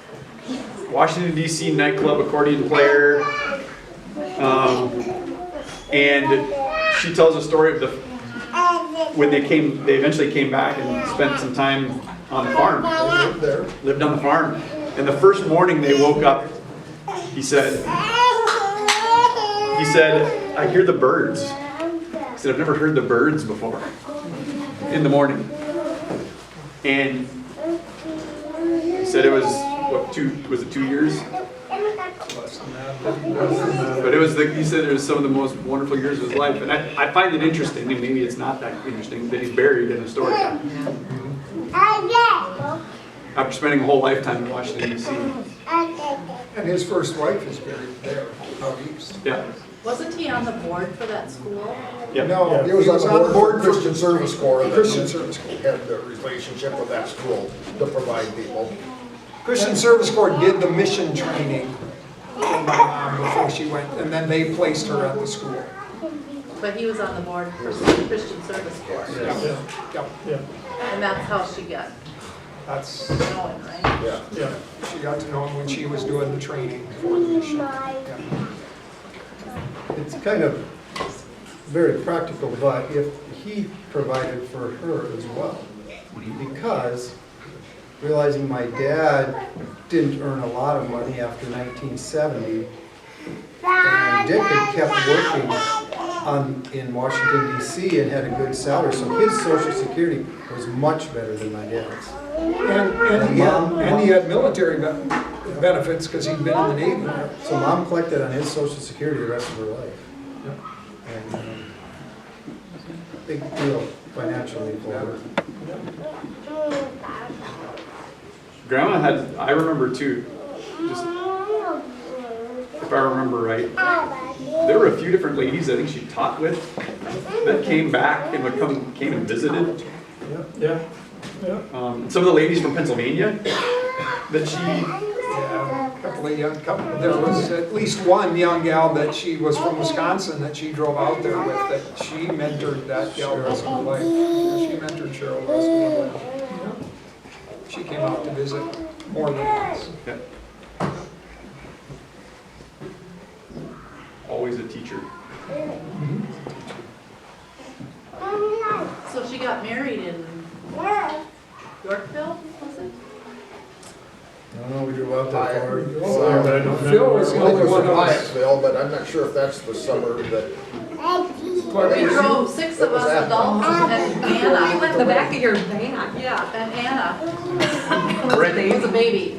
Washington, D.C. nightclub accordion player. And she tells a story of when they eventually came back and spent some time on the farm. Lived on the farm. And the first morning they woke up, he said, I hear the birds. He said, I've never heard the birds before in the morning. And he said it was, was it 2 years? But he said it was some of the most wonderful years of his life. And I find it interesting, and maybe it's not that interesting, that he's buried in Astoria. After spending a whole lifetime in Washington, D.C. And his first wife is buried there, out east. Yeah. Wasn't he on the board for that school? Yep. No, He was on the board for for Christian Service Corps. that Christian Service Corps. Had the relationship with that school to provide people. Christian Service Corps did the mission training for my mom before she went, and then they placed her at the school. But he was on the board for Christian Service Corps. Yep. And that's how she got That's, going, right? Yeah. Yeah. she got to know him when she was doing the training for the mission. Yeah. It's kind of very practical, but if he provided for her as well, because realizing my dad didn't earn a lot of money after 1970, and Dick had kept working in Washington DC and had a good salary, so his social security was much better than my dad's. And he had military benefits because he'd been in the Navy. So mom collected on his social security the rest of her life. And big deal financially for her. Grandma had, I remember too, just, if I remember right, there were a few different ladies I think she taught with that came back and came and visited. Yeah, yeah. Some of the ladies from Pennsylvania that she, Yeah, there was at least one young gal that she was from Wisconsin that she drove out there with, that she mentored that gal the rest of her life. She mentored Cheryl the rest of her life. She came out to visit more than once. yeah. Always a teacher. So she got married in Yorkville, was it? I don't know, we drove out there for it. Sorry, but I don't Phil remember. was the I only think it was one in of us. Hyattsville, but I'm not sure if that's the suburb that. We drove, 6 of us adults and Anna. You went in the back of your van. Yeah, and Anna. Brent was a baby.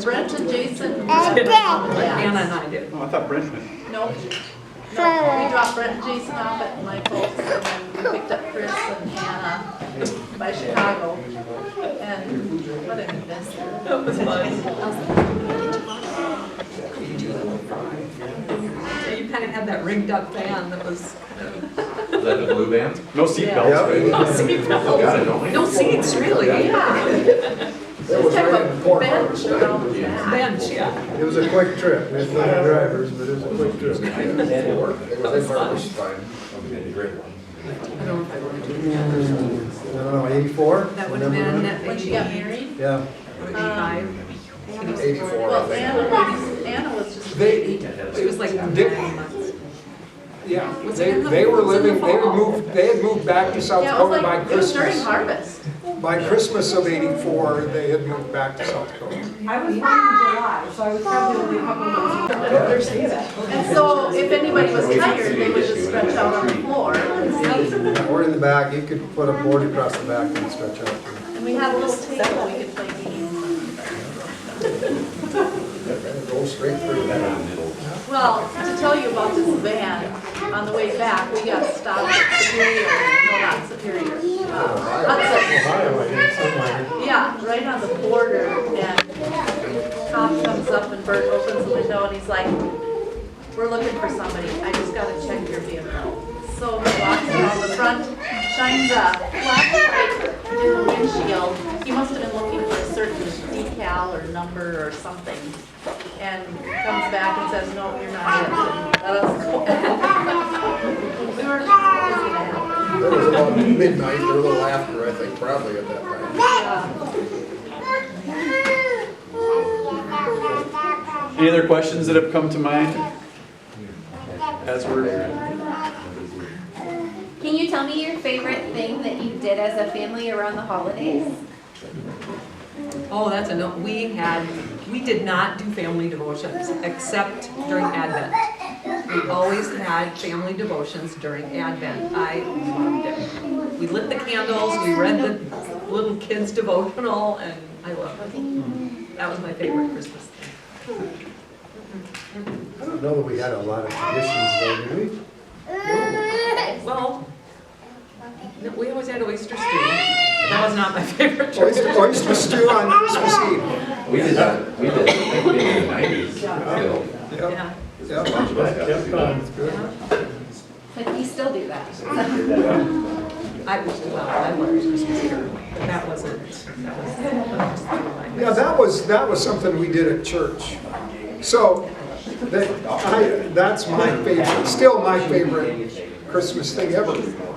Brent and Jason. Anna Yeah. and I did. Oh, I thought Brent went. No, we dropped Brent and Jason off at my folks, and then we picked up Chris and Hannah by Chicago. And what an adventure. That was fun. So you kind of had that rigged up van that was kind of, Is that the blue band? No seatbelts, Yeah. right? no seatbelts. Got it, don't we? No seats, really. Yeah. It was Type right in of the corner. bench around the back. Bench, yeah. It was a quick trip, we had plenty of drivers, but it was a quick trip. It was in Harvest time. I don't know if I wanted to. I don't know, 84? That would have been When she got married. Yeah. 85. 84, I Well, think. Anna was just a They, baby. She was like 9 months. yeah, Was they it in the- they were was it in the living, they fall? had moved back to South Yeah, it was Dakota by like, it was during Christmas. harvest. By Christmas of '84, they had moved back to South Dakota. I was born in July, so I was probably only a couple months. I don't understand that. And so if anybody was tired, they would just stretch out on the floor and sleep. Or in the back, you could put a board across the back and stretch out. And we had a little table, we could play games. Go straight through that. Well, to tell you about this van, on the way back, we got stopped at Superior, no, not Superior. Hudson. Ohio, I think, somewhere. Yeah, right on the border, and cop comes up and Bert opens the window and he's like, we're looking for somebody, I just gotta check your vehicle. So he walks around the front, shines a flashlight in the windshield. He must have been looking for a certain decal or number or something. And comes back and says, no, you're not it. And let us go. We were busy now. That was about midnight or a little after, I think, probably at that time. Any other questions that have come to mind? As we're, Can you tell me your favorite thing that you did as a family around the holidays? Oh, that's a no, we did not do family devotions except during Advent. We always had family devotions during Advent. I loved it. We lit the candles, we read the little kids devotional, and I loved it. That was my favorite Christmas thing. I don't know that we had a lot of traditions though, did we? Well, no, we always had oyster stew. That was not my favorite tradition. Oyster stew on Christmas Eve. We did that, we did, I think maybe in the 90s still. Yeah. Yeah. Kept on. Like, we still do that. I love Christmas here, but that wasn't. Yeah, that was something we did at church. So, that's my favorite, still my favorite Christmas thing ever.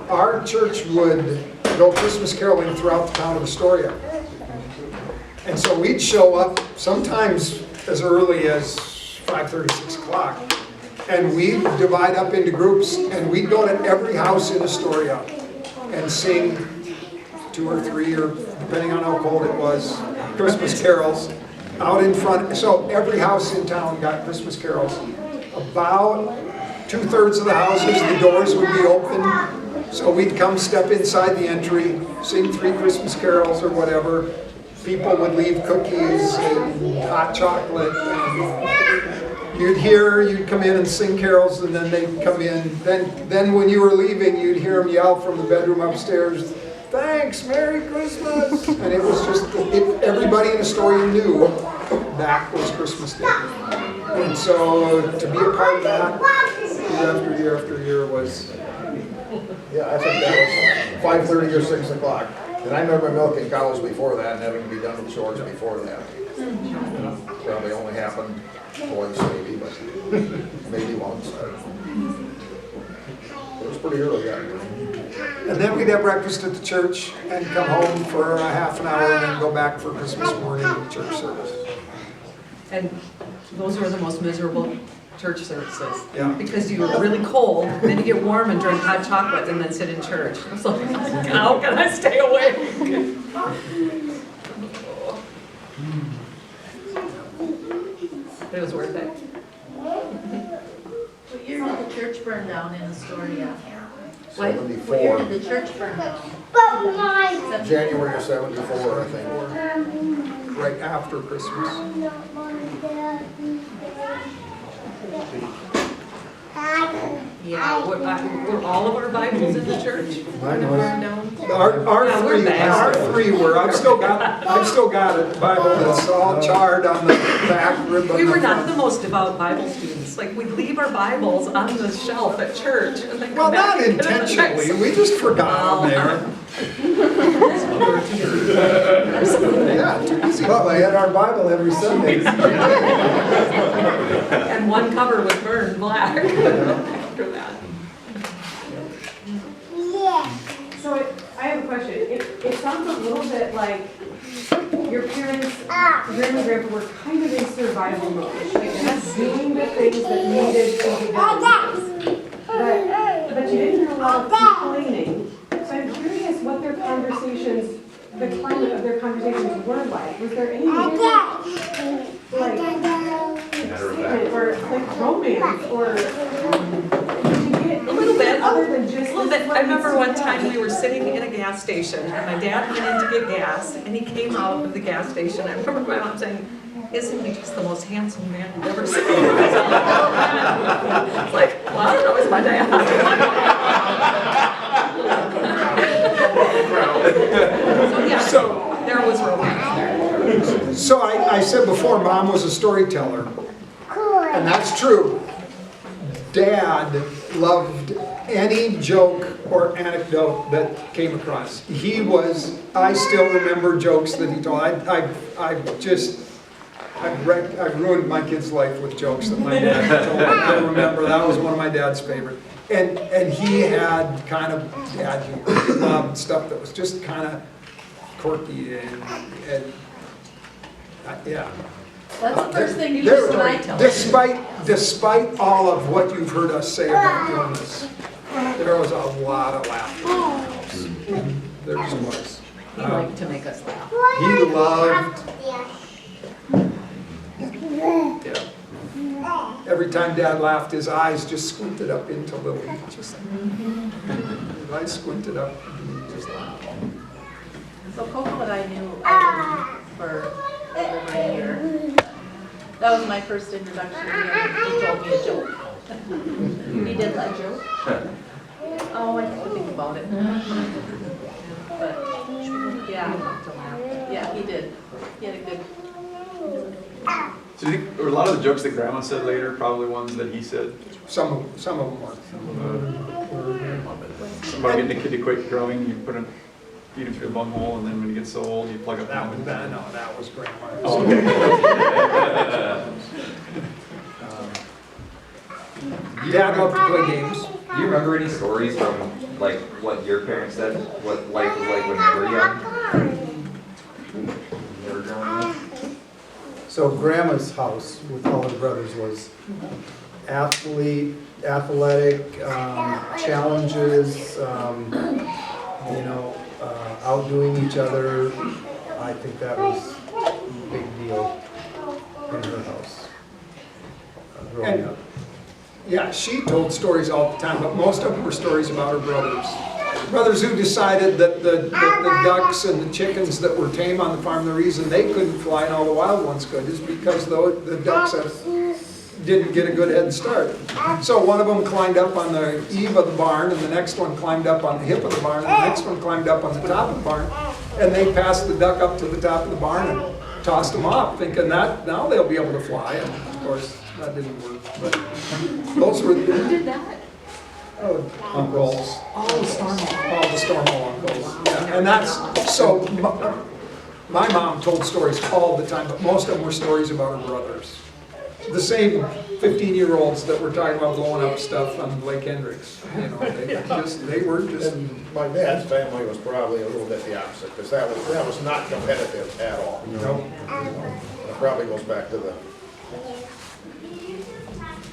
Our church would go Christmas caroling throughout the town of Astoria. And so we'd show up sometimes as early as 5:30, 6 o'clock. And we'd divide up into groups and we'd go to every house in Astoria and sing 2 or 3, or depending on how cold it was, Christmas carols out in front. So every house in town got Christmas carols. About 2/3 of the houses, the doors would be open. So we'd come step inside the entry, sing 3 Christmas carols or whatever. People would leave cookies and hot chocolate. And you'd come in and sing carols, and then they'd come in. Then when you were leaving, you'd hear them yell from the bedroom upstairs, "Thanks, Merry Christmas!" And it was just, everybody in the store you knew that was Christmas Day. And so to be a part of that year after year after year was, Yeah, I think that was 5:30 or 6 o'clock. And I remember milking cows before that and having to be done with chores before that. Probably only happened twice maybe, but maybe once. It was pretty early that morning. and then we'd have breakfast at the church and come home for a half an hour and then go back for Christmas morning church service. And those were the most miserable church services. Yeah. Because you were really cold, then you get warm and drink hot chocolate and then sit in church. So how can I stay awake? It was worth it. What year did the church burn down in Astoria? What year 74, did the church burn down? January of 74, I think. Right after Christmas. Yeah, were all of our Bibles in the church? Mine was. Burned down? Our Yeah, we're bad. three were. I've still got a Bible that's all charred on the back ribbon. We were not the most devout Bible students. Like, we'd leave our Bibles on the shelf at church and then Well, come back not and get them the next- intentionally. We just forgot them there. Yeah, too easy. But we had our Bible every Sunday. And one cover was burned black after that. So I have a question. It sounds a little bit like your parents, grandma and grandpa were kind of in survival mode. Like just doing the things that needed to be done. But you didn't hear a lot of complaining. So I'm curious what their conversations, the climate of their conversations were like. Was there any like excitement or like romance or did you get A little bit. other than just A little bit. I remember one time we were sitting in a gas station and my dad went in to get gas and he came out of the gas station. I remember my mom saying, "Isn't he just the most handsome man you've ever seen?" It's like, well, I don't know, it's my dad. So yeah, there was romance there. So I said before, Mom was a storyteller, and that's true. Dad loved any joke or anecdote that came across. I still remember jokes that he told. I've ruined my kid's life with jokes that my dad told. I remember that was one of my dad's favorite. And he had kind of dad humor. He loved stuff that was just kind of quirky and yeah. That's the first thing you There- used when I tell you. Despite all of what you've heard us say about illness, there was a lot of laughter in the house. There just was. He liked to make us laugh. He loved, yeah. Every time Dad laughed, his eyes just squinted up into Lily. Just his eyes squinted up and he just laughed. So Coco and I knew for over a year. That was my first introduction to him. He told me a joke. He did that joke. Oh, I have to think about it. But, yeah, he did. He had a good. So do you think, or a lot of the jokes that Grandma said later, probably ones that he said? Some of them were. About getting a kid to quit growing, you feed him through the bunghole, and then when he gets so old, you plug up the No, that was Grandma. Oh, okay. Dad loved to play games. Do you remember any stories from like what your parents said? What life was like when you were young? You were growing up? So grandma's house with all her brothers was athletic, challenges, outdoing each other. I think that was a big deal in her house growing up. Yeah, she told stories all the time, but most of them were stories about her brothers. Brothers who decided that the ducks and the chickens that were tame on the farm, the reason they couldn't fly and all the wild ones could is because the ducks didn't get a good head start. So one of them climbed up on the eave of the barn, and the next one climbed up on the hip of the barn, and the next one climbed up on the top of the barn, and they passed the duck up to the top of the barn and tossed them off, thinking that now they'll be able to fly, and of course, that didn't work. But those were Who did that? uncles. Oh, Stormwall. All the Stormwall uncles. Yeah, and that's, so my mom told stories all the time, but most of them were stories about her brothers. The same 15-year-olds that were talking about blowing up stuff on Lake Hendricks. You know, they were just. And my dad's family was probably a little bit the opposite, because that was not competitive at all. Nope. It probably goes back to the,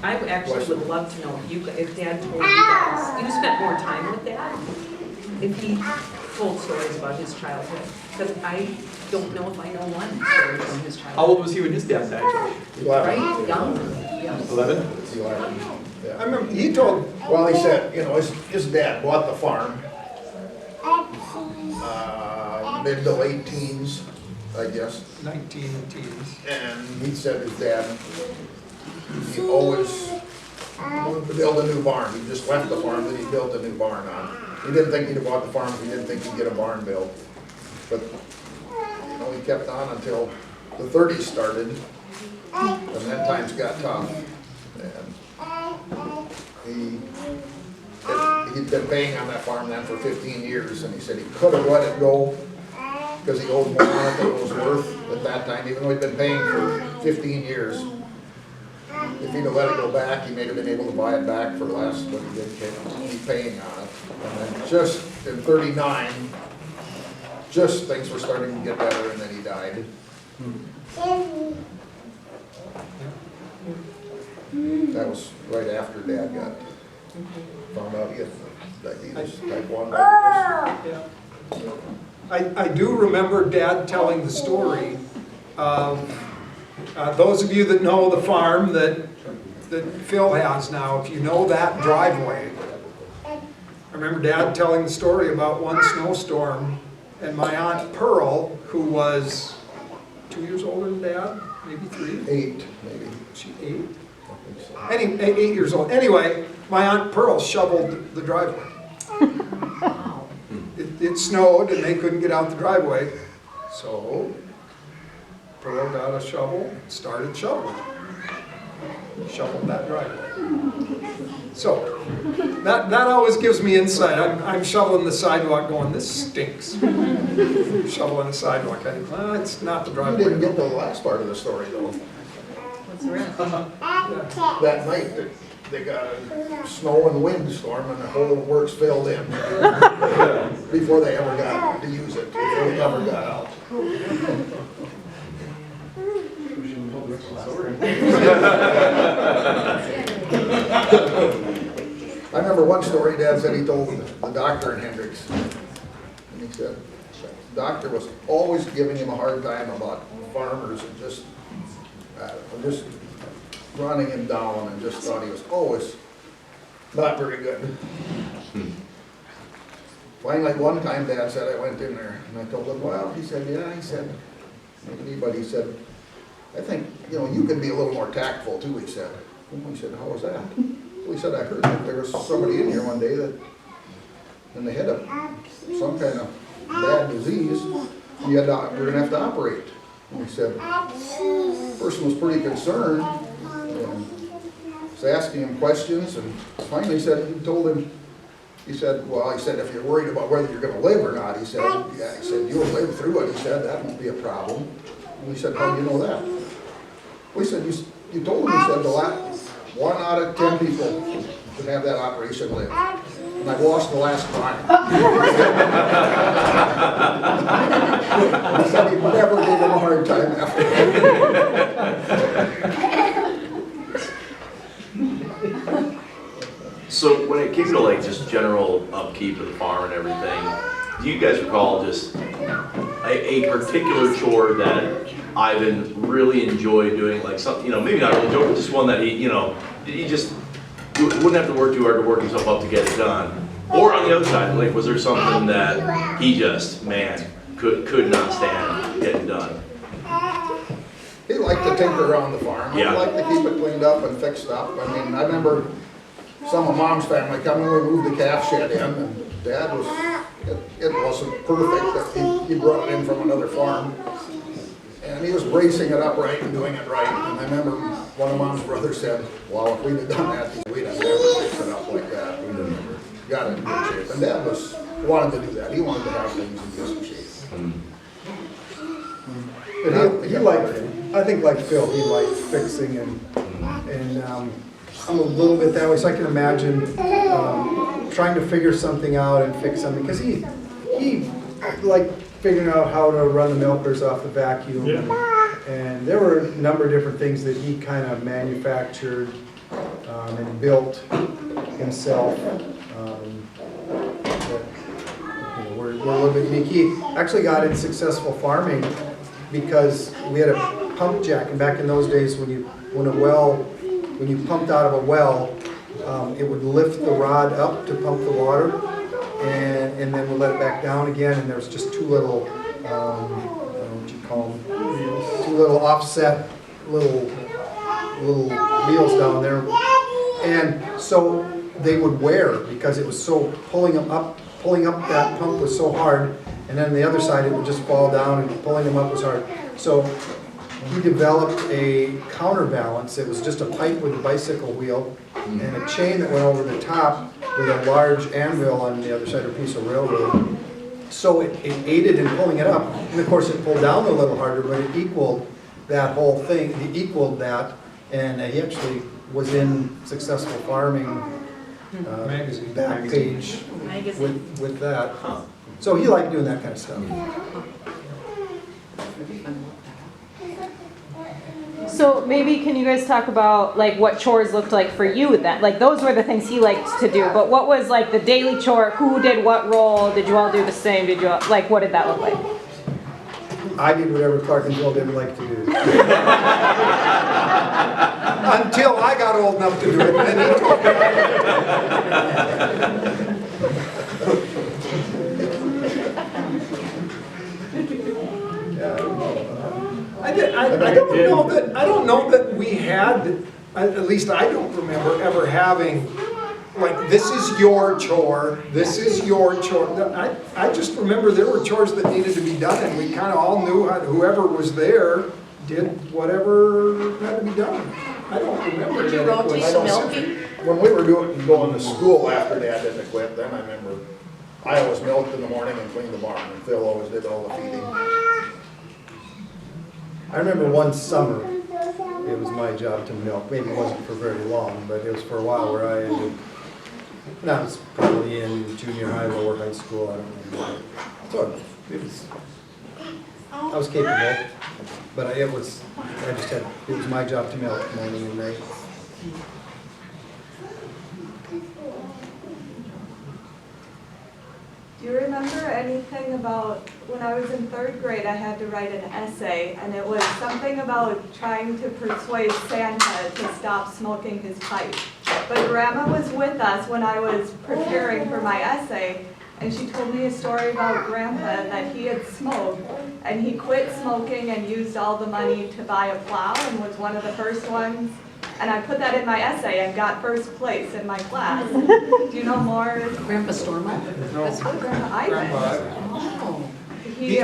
I actually would love to know if Dad told you guys, you spent more time with Dad? If he told stories about his childhood? Because I don't know if I know one story from his childhood. How old was he when his dad died? Right? Young? Yes. 11? yeah. I remember he told. Well, he said, you know, his dad bought the farm, mid to late teens, I guess. 19 teens. And he said his dad, he always wanted to build a new barn. He just left the farm that he built a new barn on. He didn't think he'd have bought the farm if he didn't think he'd get a barn built. But, you know, he kept on until the 30s started, and then times got tough. And he'd been paying on that farm then for 15 years, and he said he could have let it go because he owed more on it than it was worth at that time, even though he'd been paying for 15 years. If he'd have let it go back, he may have been able to buy it back for less, but he did keep paying on it. And then just in 39, just things were starting to get better, and then he died. That was right after Dad got found out he had diabetes, type 1 diabetes. Yeah. I do remember Dad telling the story of, those of you that know the farm that Phil has now, if you know that driveway, I remember Dad telling the story about one snowstorm, and my Aunt Pearl, who was 2 years older than Dad, maybe 3? 8, maybe. She 8? Anyway, 8 years old. Anyway, my Aunt Pearl shoveled the driveway. It snowed and they couldn't get out the driveway, so Pearl got a shovel and started shoveling. Shoveled that driveway. So that always gives me insight. I'm shoveling the sidewalk going, this stinks. Shoveling the sidewalk. Well, it's not the You driveway. didn't get to the last part of the story, though. What's the rest? That night, they got a snow and wind storm, and the whole works filled in before they ever got to use it, before they ever got out. I remember one story Dad said he told the doctor in Hendricks, and he said the doctor was always giving him a hard time about farmers and just running him down, and just thought he was always not very good. Finally, one time Dad said, I went in there and I told him, well, he said, yeah, he said, anybody, he said, I think, you know, you can be a little more tactful too, he said. Well, he said, how was that? Well, he said, I heard that there was somebody in here one day that, and they had some kind of bad disease, you had to, we're gonna have to operate. And he said, the person was pretty concerned, and was asking him questions, and finally he told him, he said, well, he said, if you're worried about whether you're gonna live or not, he said, yeah, he said, you'll live through it, he said, that won't be a problem. And we said, how do you know that? Well, he said, you told him, he said, 1 out of 10 people could have that operation live. And I've lost the last 5. He said he never gave him a hard time after that. So when it came to like just general upkeep of the farm and everything, do you guys recall just a particular chore that Ivan really enjoyed doing, like something, you know, maybe not really enjoyed, but just one that he, you know, he just wouldn't have to work too hard to work himself up to get it done? Or on the other side, like, was there something that he just, man, could not stand getting done? He liked to tinker around the farm. He Yeah. liked to keep it cleaned up and fixed up. I mean, I remember some of Mom's family coming, we moved the calf shed in, and Dad was, it wasn't perfect, that he brought it in from another farm. And he was bracing it up right and doing it right. And I remember one of Mom's brothers said, well, if we'd have done that, we'd have never fixed it up like that. We'd have never got it in good shape. And Dad wanted to do that. He wanted to have things in decent shape. But he liked, I think like Phil, he liked fixing and I'm a little bit that way, so I can imagine trying to figure something out and fix something, because he liked figuring out how to run the milkers off the vacuum. Yeah. And there were a number of different things that he kind of manufactured and built himself. That, we're a little bit unique. He actually got into successful farming because we had a pump jack, and back in those days when you pumped out of a well, it would lift the rod up to pump the water, and then we'll let it back down again, and there was just two little, I don't know what you call them, two little offset little wheels down there, and so they would wear because it was so pulling up that pump was so hard, and then the other side it would just fall down, and pulling them up was hard. So he developed a counterbalance. It was just a pipe with a bicycle wheel and a chain that went over the top with a large anvil on the other side of a piece of railroad. So it aided in pulling it up. And of course it pulled down a little harder, but it equaled that whole thing. It equaled that, and he actually was in Successful Farming Magazine. back page Magazine. with that. So he liked doing that kind of stuff. So maybe can you guys talk about like what chores looked like for you then? Like those were the things he liked to do, but what was like the daily chore? Who did what role? Did you all do the same? Did you all, like, what did that look like? I did whatever Clark and Bill didn't like to do. Until I got old enough to do it, and then he told I don't know that we had, at least I don't remember ever having, like, this is your chore, this is your chore. I just remember there were chores that needed to be done, and we kind of all knew whoever was there did whatever had to be done. I don't remember. Did you rotate milking? When we were going to school after Dad didn't quit, then I remember I always milked in the morning and cleaned the barn, and Phil always did all the feeding. I remember one summer, it was my job to milk. Maybe it wasn't for very long, but it was for a while where I ended, and I was probably in junior high, lower high school, I don't remember. So I was capable, but it was my job to milk morning and night. Do you remember anything about when I was in 3rd grade, I had to write an essay, and it was something about trying to persuade Santa to stop smoking his pipe. But Grandma was with us when I was preparing for my essay, and she told me a story about Grandpa that he had smoked, and he quit smoking and used all the money to buy a plow and was one of the first ones. And I put that in my essay and got 1st place in my class. Do you know more? Grandpa Stormo? That's what Grandpa Ivan. Oh.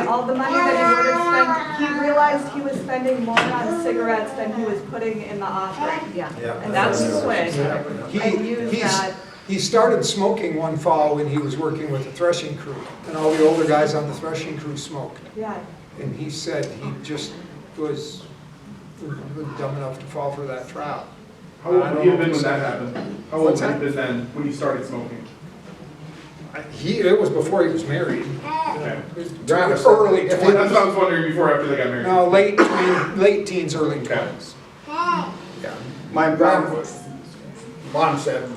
All the money that he would have spent, he realized he was spending more on cigarettes than he was putting in the offering. Yeah. And that's the switch. And used that. He started smoking one fall when he was working with the threshing crew, and all the older guys on the threshing crew smoked. Yeah. And he said he just was dumb enough to fall for that trap. How old had you been when that happened? How old had you been then when you started smoking? It was before he was married. Okay. Early. That's what I was wondering before after they got married. No, late teens, early 20s. Yeah. My mom said,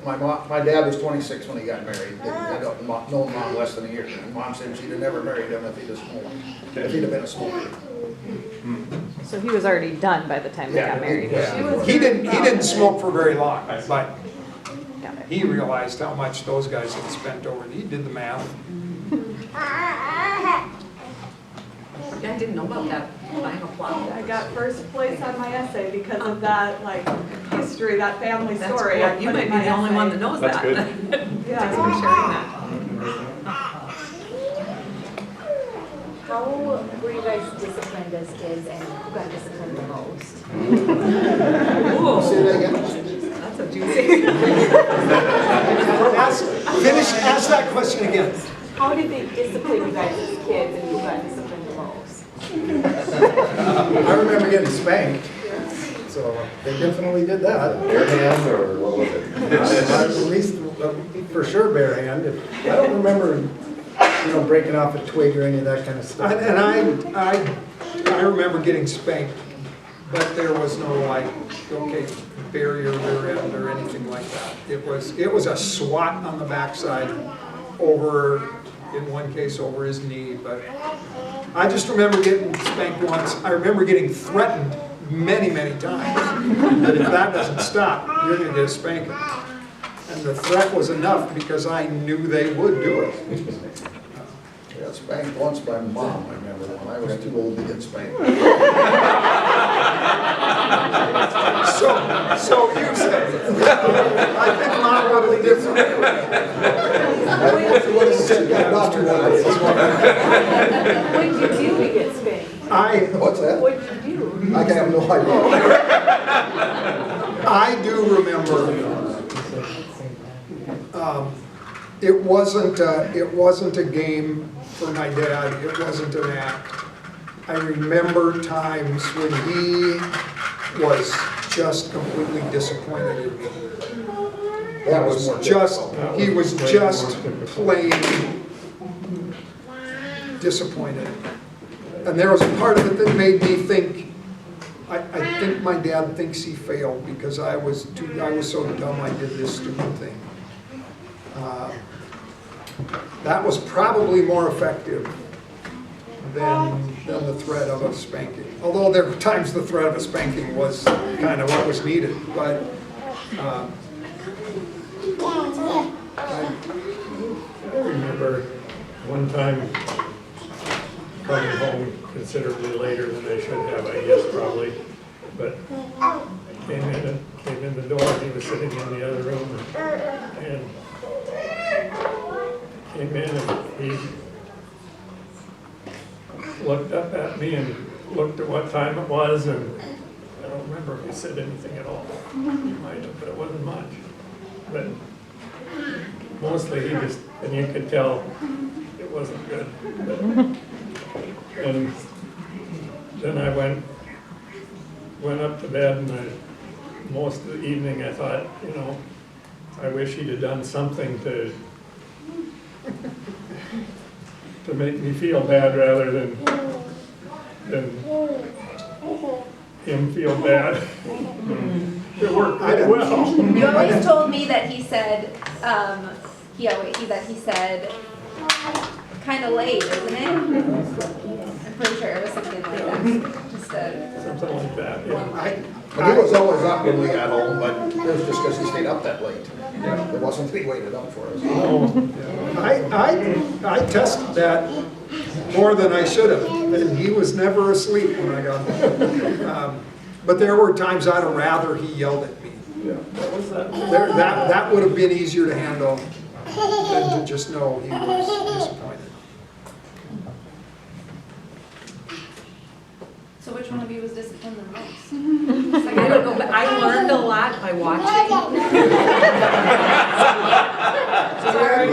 my dad was 26 when he got married. I don't know Mom less than a year. And Mom said she'd have never married him if he'd have smoked, if he'd have been a smoker. So he was already done by the time they got married. He didn't smoke for very long, but Got it. he realized how much those guys had spent over, he did the math. Yeah, I didn't know about that, buying a plot. I got first place on my essay because of that, like, history, that family That's story. cool. I You put might in be my the only essay. one that knows that. That's good. Thanks Yeah. for sharing that. How were you guys disciplined as kids and who got disciplined the most? Ooh, Say that again? that's a juicy. Ask that question again. How did they discipline you guys as kids and who got disciplined the most? I remember getting spanked, so they definitely did that. Bare hand or what was it? At least, for sure, bare hand. I don't remember, breaking off a twig or any of that kind of stuff. And I remember getting spanked, but there was no like, okay, barrier rear end or anything like that. It was a swat on the backside over, in one case over his knee, but I just remember getting spanked once. I remember getting threatened many, many times that if that doesn't stop, you're gonna get a spanking. And the threat was enough because I knew they would do it. I got spanked once by mom, I remember, when I was too old to get spanked. So you said, I think mom would have different. I would have said, yeah, not too old. What did you do to get spanked? What's that? What did you do? I have no idea. I do remember, it wasn't a game for my dad, it wasn't an act. I remember times when he was just completely disappointed in me. That was more difficult. He was just plain disappointed. And there was a part of it that made me think, I think my dad thinks he failed because I was so dumb I did this stupid thing. That was probably more effective than the threat of a spanking. Although there were times the threat of a spanking was kind of what was needed, but I remember one time coming home considerably later than I should have, I guess probably, but came in the door and he was sitting in the other room and came in and he looked up at me and looked at what time it was, and I don't remember if he said anything at all. He might have, but it wasn't much. But mostly he just, and you could tell it wasn't good. But, and then I went up to bed, and most of the evening I thought, I wish he'd have done something to make me feel bad rather than him feel bad. It worked pretty well. You always told me that he said, he said, kind of late, isn't it? I'm pretty sure it was something like that. Just something like that, yeah. But he was always up when we got home, but it was just because he stayed up that late. There wasn't any waited up for us. I tested that more than I should have, and he was never asleep when I got home. But there were times I'd have rather he yelled at me. Yeah, what was that? That would have been easier to handle than to just know he was disappointed. So which one of you was disciplined the most? I don't know, but I learned a lot by watching.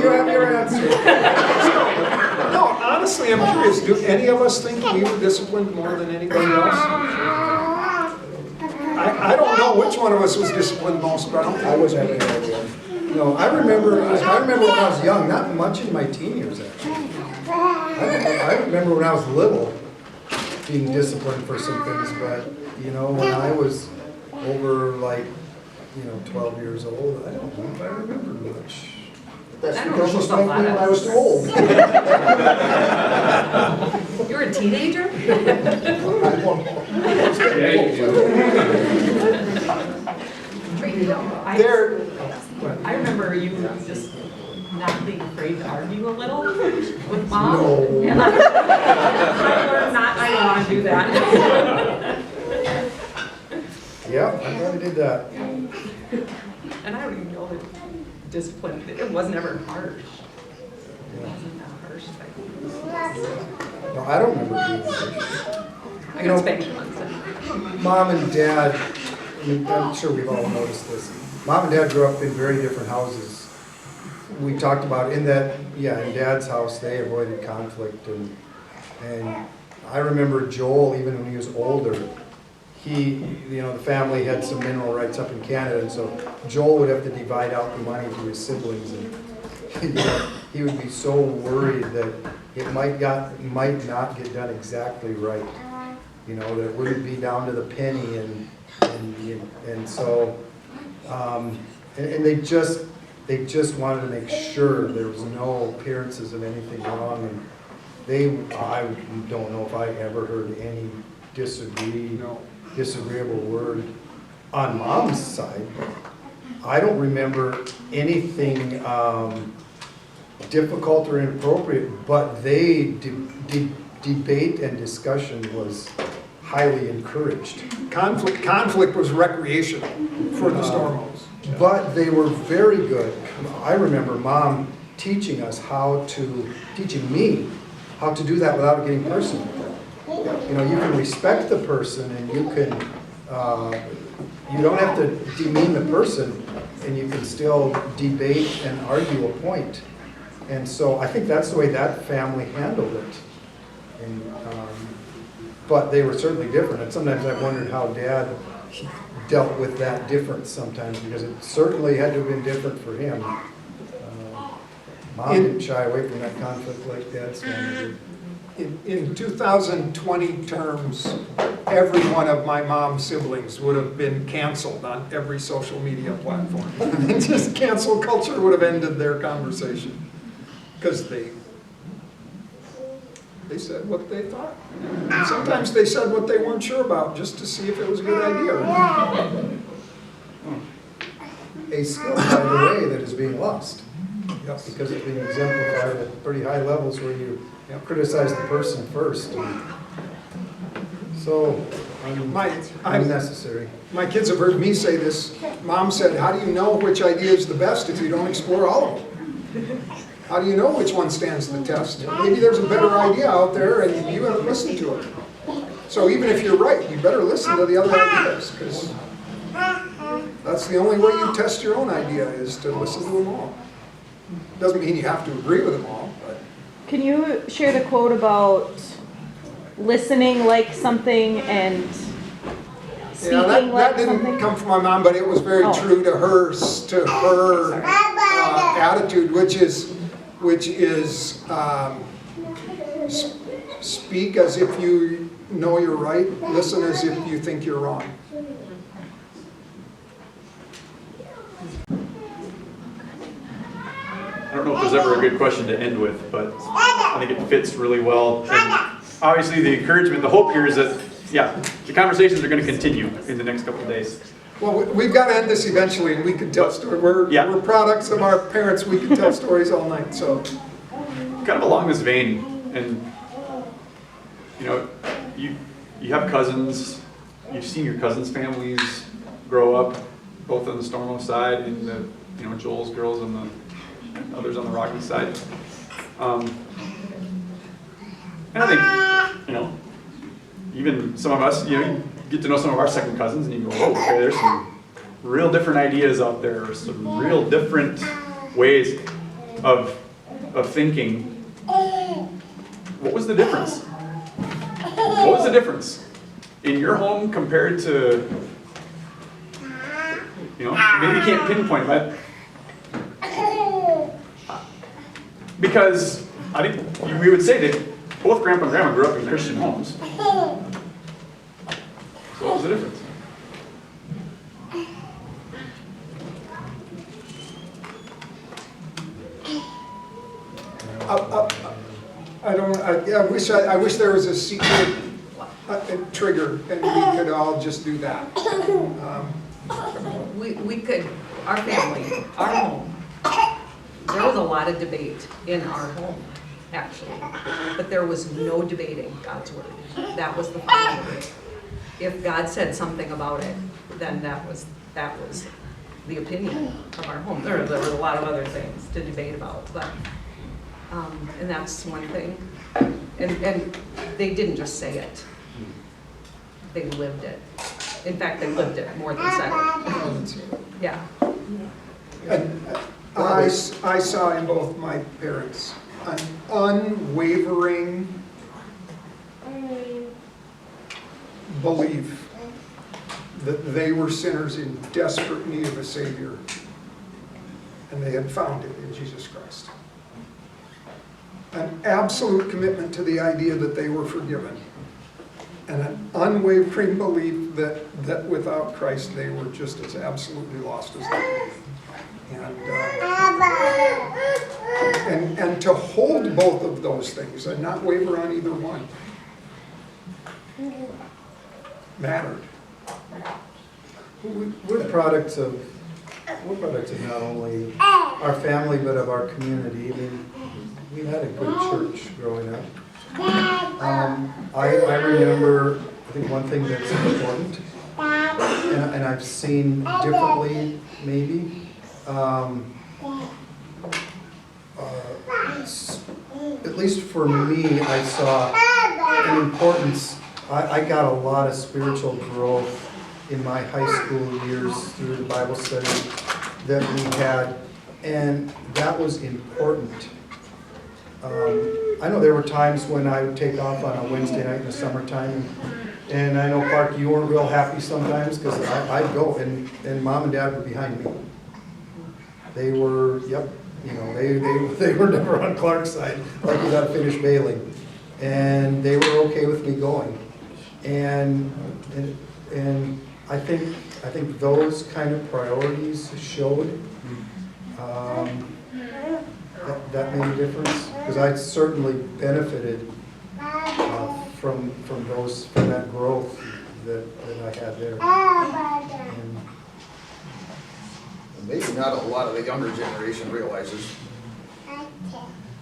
You have your answer. No, honestly, I'm curious. Do any of us think we were disciplined more than anybody else? I don't know which one of us was disciplined most, but I don't think I was having an idea. No, I remember when I was young, not much in my teen years actually. I remember when I was little being disciplined for some things, but when I was over 12 years old, I don't know if I remember much. That's because you spanked me when I was too old. You're a teenager? I don't know. being afraid to argue a little with mom. No. And I learned not, I don't want to do that. Yeah, I'm glad I did that. And I don't even know the discipline, it wasn't ever harsh. It wasn't that harsh thing. No, I don't remember being harsh. I You know, got spanked once. Mom and Dad, I mean, I'm sure we've all noticed this. Mom and Dad grew up in very different houses. We talked about in that, yeah, in Dad's house, they avoided conflict, and I remember Joel, even when he was older, the family had some mineral rights up in Canada, and so Joel would have to divide out the money to his siblings, and he would be so worried that it might not get done exactly right. That it wouldn't be down to the penny, and so, and they just wanted to make sure there was no appearances of anything wrong, and I don't know if I ever heard any disagreeable word on Mom's side. I don't remember anything difficult or inappropriate, but debate and discussion was highly encouraged. Conflict was recreational for the Stormos. But they were very good. I remember Mom teaching me how to do that without getting personal. You can respect the person, and you don't have to demean the person, and you can still debate and argue a point. And so I think that's the way that family handled it. But they were certainly different, and sometimes I've wondered how Dad dealt with that difference sometimes, because it certainly had to have been different for him. Mom didn't shy away from that conflict like Dad's family did. In 2020 terms, every one of my mom's siblings would have been canceled on every social media platform. Just cancel culture would have ended their conversation, because they said what they thought. And sometimes they said what they weren't sure about, just to see if it was a good idea. A skill, by the way, that is being lost. Yep. Because it's being exemplified at pretty high levels where you criticize the person first. So, unnecessary. My kids have heard me say this. Mom said, how do you know which idea is the best if you don't explore all of them? How do you know which one stands the test? Maybe there's a better idea out there and you haven't listened to it. So even if you're right, you better listen to the other ideas, because that's the only way you test your own idea, is to listen to them all. Doesn't mean you have to agree with them all, but. Can you share the quote about listening like something and speaking like something? That didn't come from my mom, but it was very true to her attitude, which is speak as if you know you're right, listen as if you think you're wrong. I don't know if there's ever a good question to end with, but I think it fits really well. And obviously the encouragement, the hope here is that, the conversations are going to continue in the next couple of days. Well, we've got to end this eventually, and we can tell stories. We're products of our parents. We can tell stories all night. So, kind of along this vein, and you have cousins. You've seen your cousins' families grow up, both on the Stormo side and the Joel's girls and the others on the Rogness side. And I think even some of us, you get to know some of our second cousins, and you go, "Whoa, okay, there's some real different ideas out there, or some real different ways of thinking." What was the difference? What was the difference in your home compared to, maybe you can't pinpoint that, because I think we would say that both Grandpa and Grandma grew up in Christian homes. So what was the difference? I wish there was a secret trigger and we could all just do that. We could, our family, our home, There was a lot of debate in our home, actually, but there was no debating God's word. That was the final word. If God said something about it, then that was the opinion of our home. There were a lot of other things to debate about, but, and that's one thing. And they didn't just say it. They lived it. In fact, they lived it more than said it. Yeah. And I saw in both my parents an unwavering belief that they were sinners in desperate need of a Savior, and they had found it in Jesus Christ. An absolute commitment to the idea that they were forgiven, and an unwavering belief that without Christ they were just as absolutely lost as they were. And to hold both of those things and not waver on either one mattered. We're products of not only our family, but of our community. I mean, we had a good church growing up. I remember, I think one thing that's important, and I've seen differently maybe, at least for me, I saw an importance. I got a lot of spiritual growth in my high school years through the Bible study that we had, and that was important. I know there were times when I would take off on a Wednesday night in the summertime, and I know, Clark, you weren't real happy sometimes, because I'd go, and Mom and Dad were behind me. They were, they were never on Clark's side, like we got to finish bailing. And they were okay with me going. And I think those kind of priorities showed that made a difference, because I certainly benefited from that growth that I had there. And maybe not a lot of the younger generation realizes,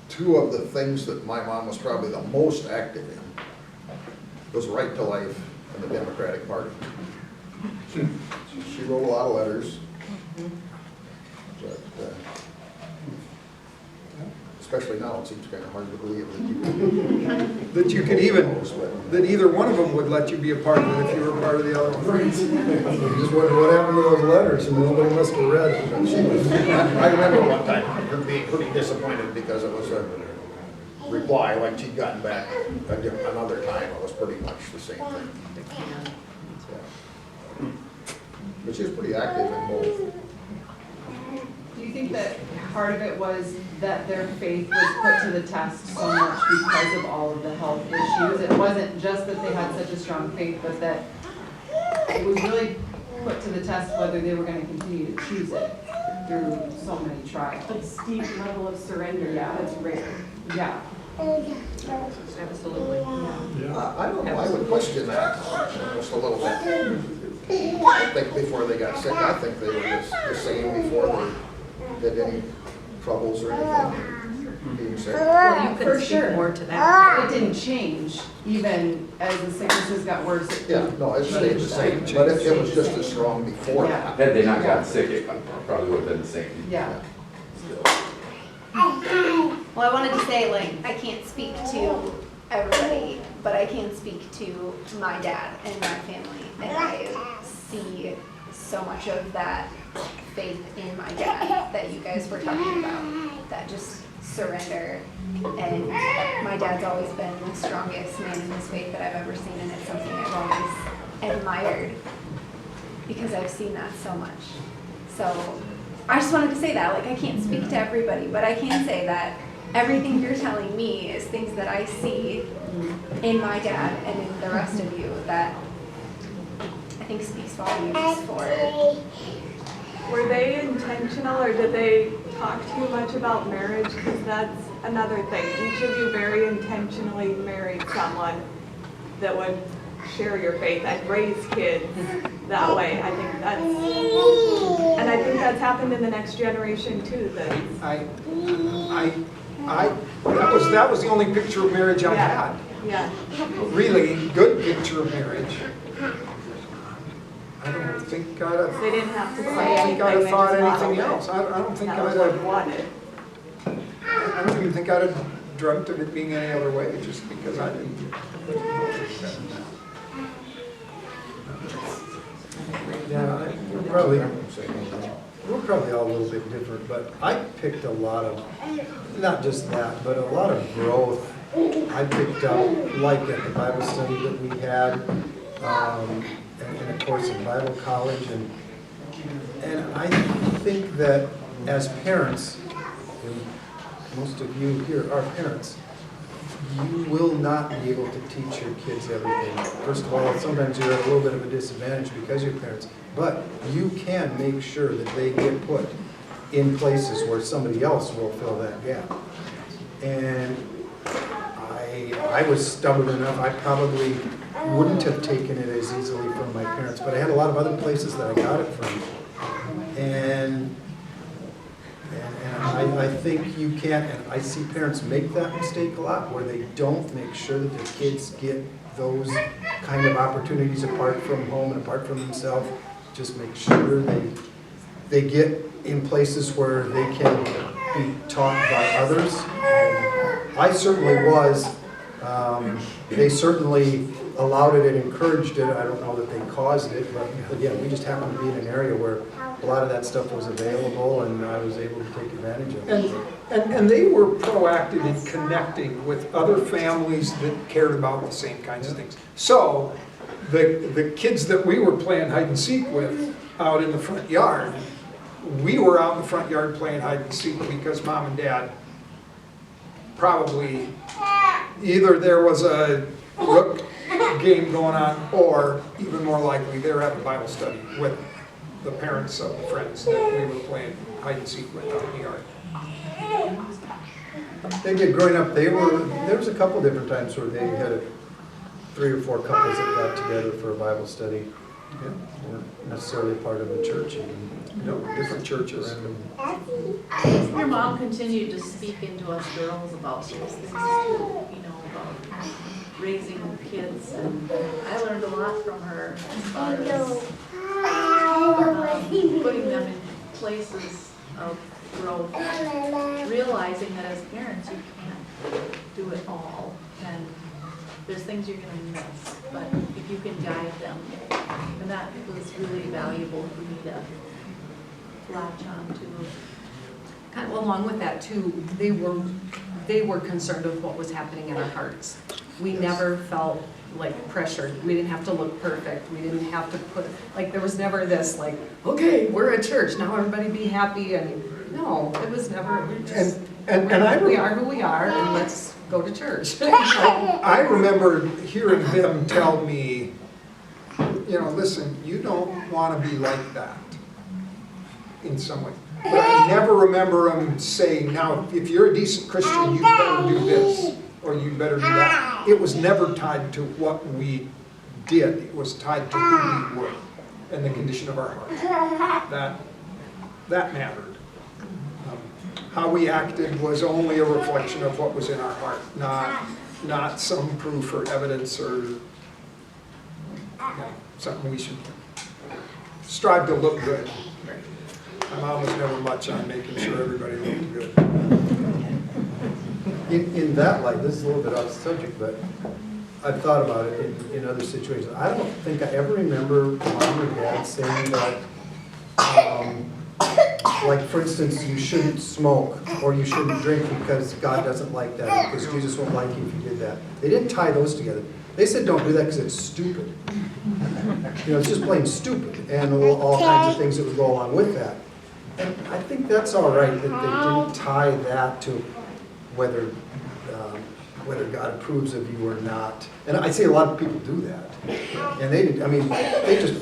two of the things that my mom was probably the most active in was Right to Life and the Democratic Party. She wrote a lot of letters, but especially now, it seems kind of hard to believe that you could even, that either one of them would let you be a part of it if you were part of the other one. Just what happened to those letters, and nobody must have read them. I remember one time her being pretty disappointed because it was a reply like she'd gotten back another time. It was pretty much the same thing. But she was pretty active in both. Do you think that part of it was that their faith was put to the test so much because of all of the health issues? It wasn't just that they had such a strong faith, but that it was really put to the test whether they were going to continue to choose it through so many trials. A steep level of surrender, yeah, that's rare. Yeah. Absolutely. I don't know, I would question that just a little bit. I think before they got sick, I think they were just the same before they did any troubles or anything, being sick. Well, you For could speak sure. more to that. It didn't change even as the sicknesses got worse. Yeah, no, it stayed the same, but it was just as strong before that. Had they not gotten sick, it probably would have been the same. Yeah. Well, I wanted to say, like, I can't speak to everybody, but I can speak to my dad and my family, and I see so much of that faith in my dad that you guys were talking about, that just surrender. And my dad's always been the strongest man in his faith that I've ever seen, and it's something I've always admired because I've seen that so much. So I just wanted to say that, like, I can't speak to everybody, but I can say that everything you're telling me is things that I see in my dad and in the rest of you that I think speaks volumes for. Were they intentional, or did they talk too much about marriage? Because that's another thing. Each of you very intentionally married someone that would share your faith and raise kids that way. I think that's happened in the next generation too, that that was the only picture of marriage I had. yeah. Really good picture of marriage. I don't think I'd have, They didn't have to say I don't think anything. I'd have they thought just anything modeled else. it. I don't think That I'd was what have, I wanted. I don't even think I'd have dreamt of it being any other way, just because I didn't. Yeah, we're probably all a little bit different, but I picked a lot of, not just that, but a lot of growth. I picked up, like at the Bible study that we had, and of course in Bible college, and I think that as parents, and most of you here are parents, you will not be able to teach your kids everything. First of all, sometimes you're at a little bit of a disadvantage because you're parents, but you can make sure that they get put in places where somebody else will fill that gap. And I was stubborn enough, I probably wouldn't have taken it as easily from my parents, but I had a lot of other places that I got it from. And I think you can't, and I see parents make that mistake a lot, where they don't make sure that their kids get those kind of opportunities apart from home and apart from themselves. Just make sure they get in places where they can be taught by others. I certainly was. They certainly allowed it and encouraged it. I don't know that they caused it, but again, we just happened to be in an area where a lot of that stuff was available, and I was able to take advantage of it. And they were proactive in connecting with other families that cared about the same kinds of things. So the kids that we were playing hide and seek with out in the front yard, we were out in the front yard playing hide and seek because mom and dad probably, either there was a rook game going on, or even more likely, they were having a Bible study with the parents of the friends that we were playing hide and seek with out in the yard. They did, growing up, there was a couple different times where they had 3 or 4 couples that got together for a Bible study. Yeah, weren't necessarily part of the church even. Different churches. Your mom continued to speak into us girls about those things too, about raising kids, and I learned a lot from her as far as putting them in places of growth, realizing that as parents you can't do it all, and there's things you're going to miss, but if you can guide them, and that was really valuable for me to latch on to. Kind of along with that too, they were concerned with what was happening in our hearts. We never felt like pressured. We didn't have to look perfect. We didn't have to put, like, there was never this like, okay, we're at church, now everybody be happy, and no, it was never, we just, we are who we are, and let's go to church. I remember hearing them tell me, listen, you don't want to be like that in some way. But I never remember them saying, now, if you're a decent Christian, you better do this, or you better do that. It was never tied to what we did. It was tied to who we were and the condition of our heart. That mattered. How we acted was only a reflection of what was in our heart, not some proof or evidence or something we should strive to look good. My mom was never much on making sure everybody looked good. In that light, this is a little bit off the subject, but I've thought about it in other situations. I don't think I ever remember mom or dad saying that, like for instance, you shouldn't smoke or you shouldn't drink because God doesn't like that, because Jesus won't like you if you did that. They didn't tie those together. They said don't do that because it's stupid. It's just plain stupid, and all kinds of things that would go along with that. And I think that's all right that they didn't tie that to whether God approves of you or not. And I see a lot of people do that. And they just,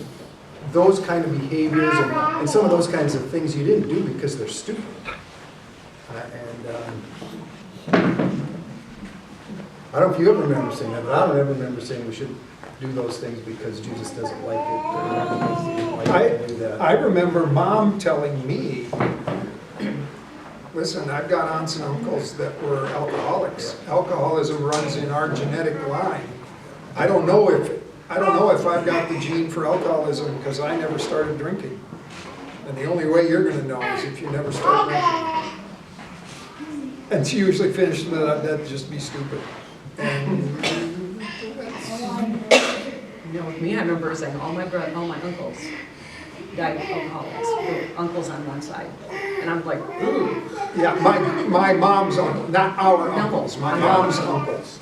those kind of behaviors and some of those kinds of things you didn't do because they're I don't know if you ever remember saying that, but I don't ever remember saying we should do those things because Jesus doesn't like it. Or he didn't like it to do that. I remember Mom telling me, listen, I've got aunts and uncles that were alcoholics. Alcoholism runs in our genetic line. I don't know if I've got the gene for alcoholism because I never started drinking. And the only way you're gonna know is if you never start drinking. And she usually finished with that'd just be stupid. And You know, with me, I remember saying all my uncles died of alcoholics, or uncles on one side. And I'm like, ooh. yeah, my mom's uncle, not our uncles, my mom's uncles.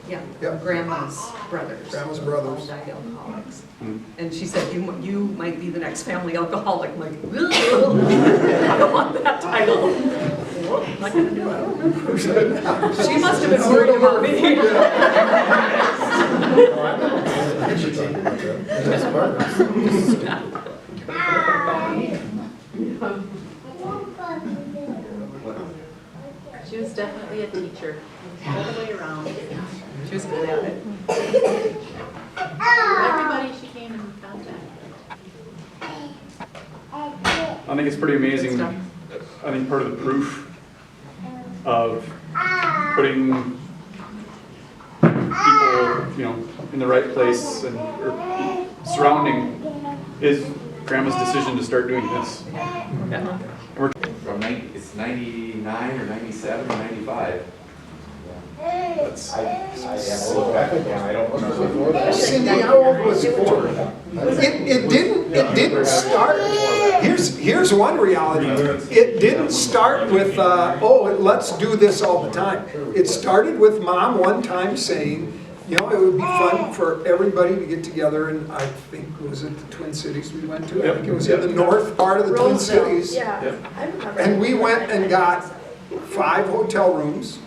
Yeah, Yep. grandma's brothers. Grandma's brothers. All died alcoholics. And she said, you might be the next family alcoholic. I'm like, I don't want that title. I'm not gonna do it. She must have been worried about me. I should think about that. That's part of it. She was definitely a teacher, all the way around. She was good at it. Everybody she came in contact. I think it's pretty amazing. I think part of the proof of putting people, you know, in the right place and or surrounding is Grandma's decision to start doing this. Yeah. It's 99 or 97 or 95. That's, I don't remember. Cindy, how old was it? It didn't start, here's one reality. It didn't start with, let's do this all the time. It started with Mom one time saying, you know, it would be fun for everybody to get together, and I think, was it the Twin Cities we went to? I think it was in the north part of the Twin Cities. Yeah, I remember. And we went and got 5 hotel rooms.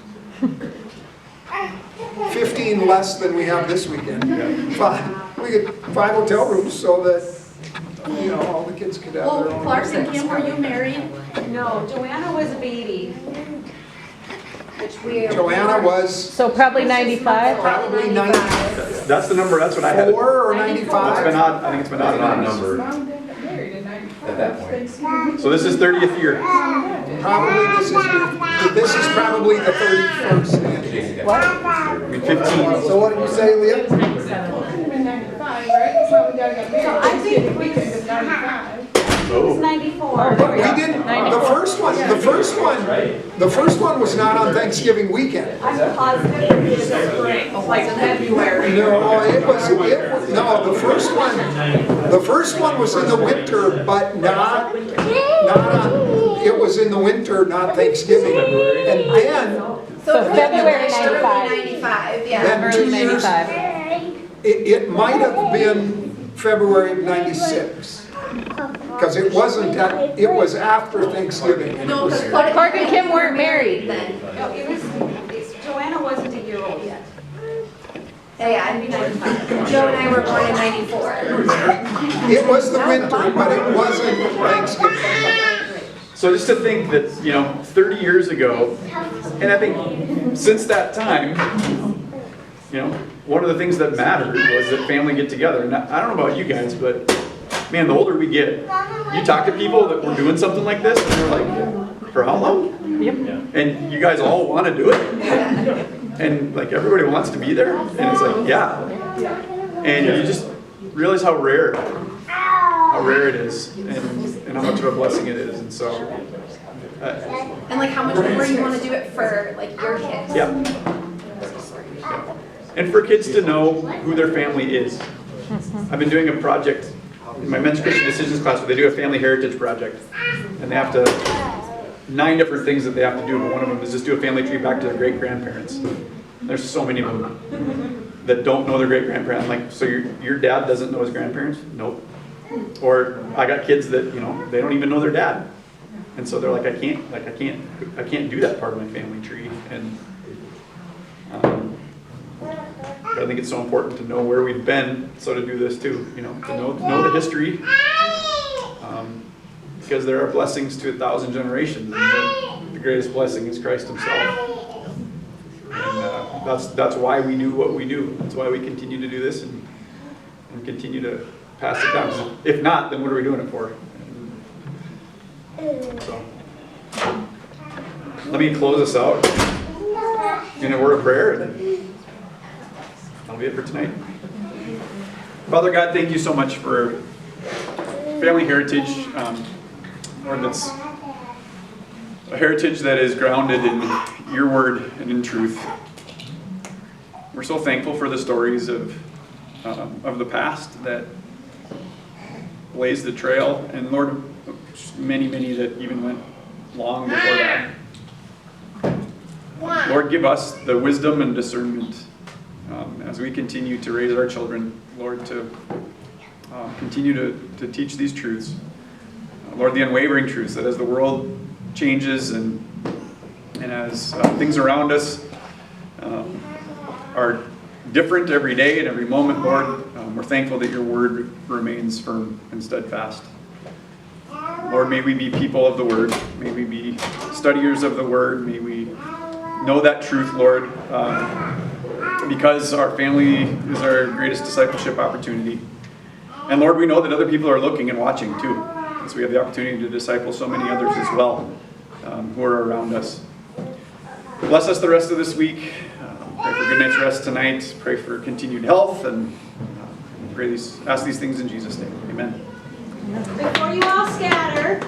15 less than we have this weekend. We get 5 hotel rooms so that, you know, all the kids could have their Well, own. Clark and Kim, were you married? No, Joanna was a baby. Which we. Joanna was So probably 95? probably 95 that's the number, that's what I had. or It's 95. been odd, I think it's been Not odd a numbers. number at that point. So this is 30th year. Probably this is probably the 31st. Jason got What? it. I mean, 15. So what did you say, Leah? I think we could have 95. Oh. 94. We didn't, the first one was not on Thanksgiving weekend. I'm positive it was a spring, like February. No, no, the first one was in the winter, but not on, it was in the winter, not Thanksgiving. And then, So February 95. 95. 95, yeah. then 2 years, 95. it might have been February of 96. Because it wasn't, it was after Thanksgiving. And it No, was, because Clark and Kim weren't married. then. No, Joanna wasn't a year old yet. Yeah, I'd be 95. Joe and I were born in 94. it was the winter, but it wasn't Thanksgiving. So just to think that, you know, 30 years ago, and I think since that time, you know, one of the things that mattered was that family get together. And I don't know about you guys, but man, the older we get, you talk to people that were doing something like this, and they're like, for how long? Yep. And you guys all want to do it? And like everybody wants to be there? And it's like, yeah. And you just realize how rare it is, and how much of a blessing it is. And so, And like how much more you want to do it for like your kids. yeah. And for kids to know who their family is. I've been doing a project in my men's Christian decisions class where they do a family heritage project. And they have to, 9 different things that they have to do, but one of them is just do a family tree back to their great-grandparents. There's so many of them that don't know their great-grandparents. Like, so your dad doesn't know his grandparents? Nope. Or I got kids that, you know, they don't even know their dad. And so they're like, I can't do that part of my family tree. And but I think it's so important to know where we've been, so to do this too, you know, to know the history, because there are blessings to 1,000 generations, and the greatest blessing is Christ Himself. And That's why we do what we do. That's why we continue to do this and continue to pass it down. 'Cause if not, then what are we doing it for? So, let me close this out in a word of prayer, and then that'll be it for tonight. Father God, thank you so much for family heritage. Lord, that's a heritage that is grounded in your word and in truth. We're so thankful for the stories of the past that lays the trail, and Lord, many that even went long before that. Lord, give us the wisdom and discernment as we continue to raise our children, Lord, to continue to teach these truths. Lord, the unwavering truths that as the world changes and as things around us are different every day and every moment, Lord, we're thankful that your word remains firm and steadfast. Lord, may we be people of the word. May we be studiers of the word. May we know that truth, Lord, because our family is our greatest discipleship opportunity. And Lord, we know that other people are looking and watching too, as we have the opportunity to disciple so many others as well who are around us. Bless us the rest of this week. Pray for good night's rest tonight. Pray for continued health, and ask these things in Jesus' name. Amen. Before you all scatter.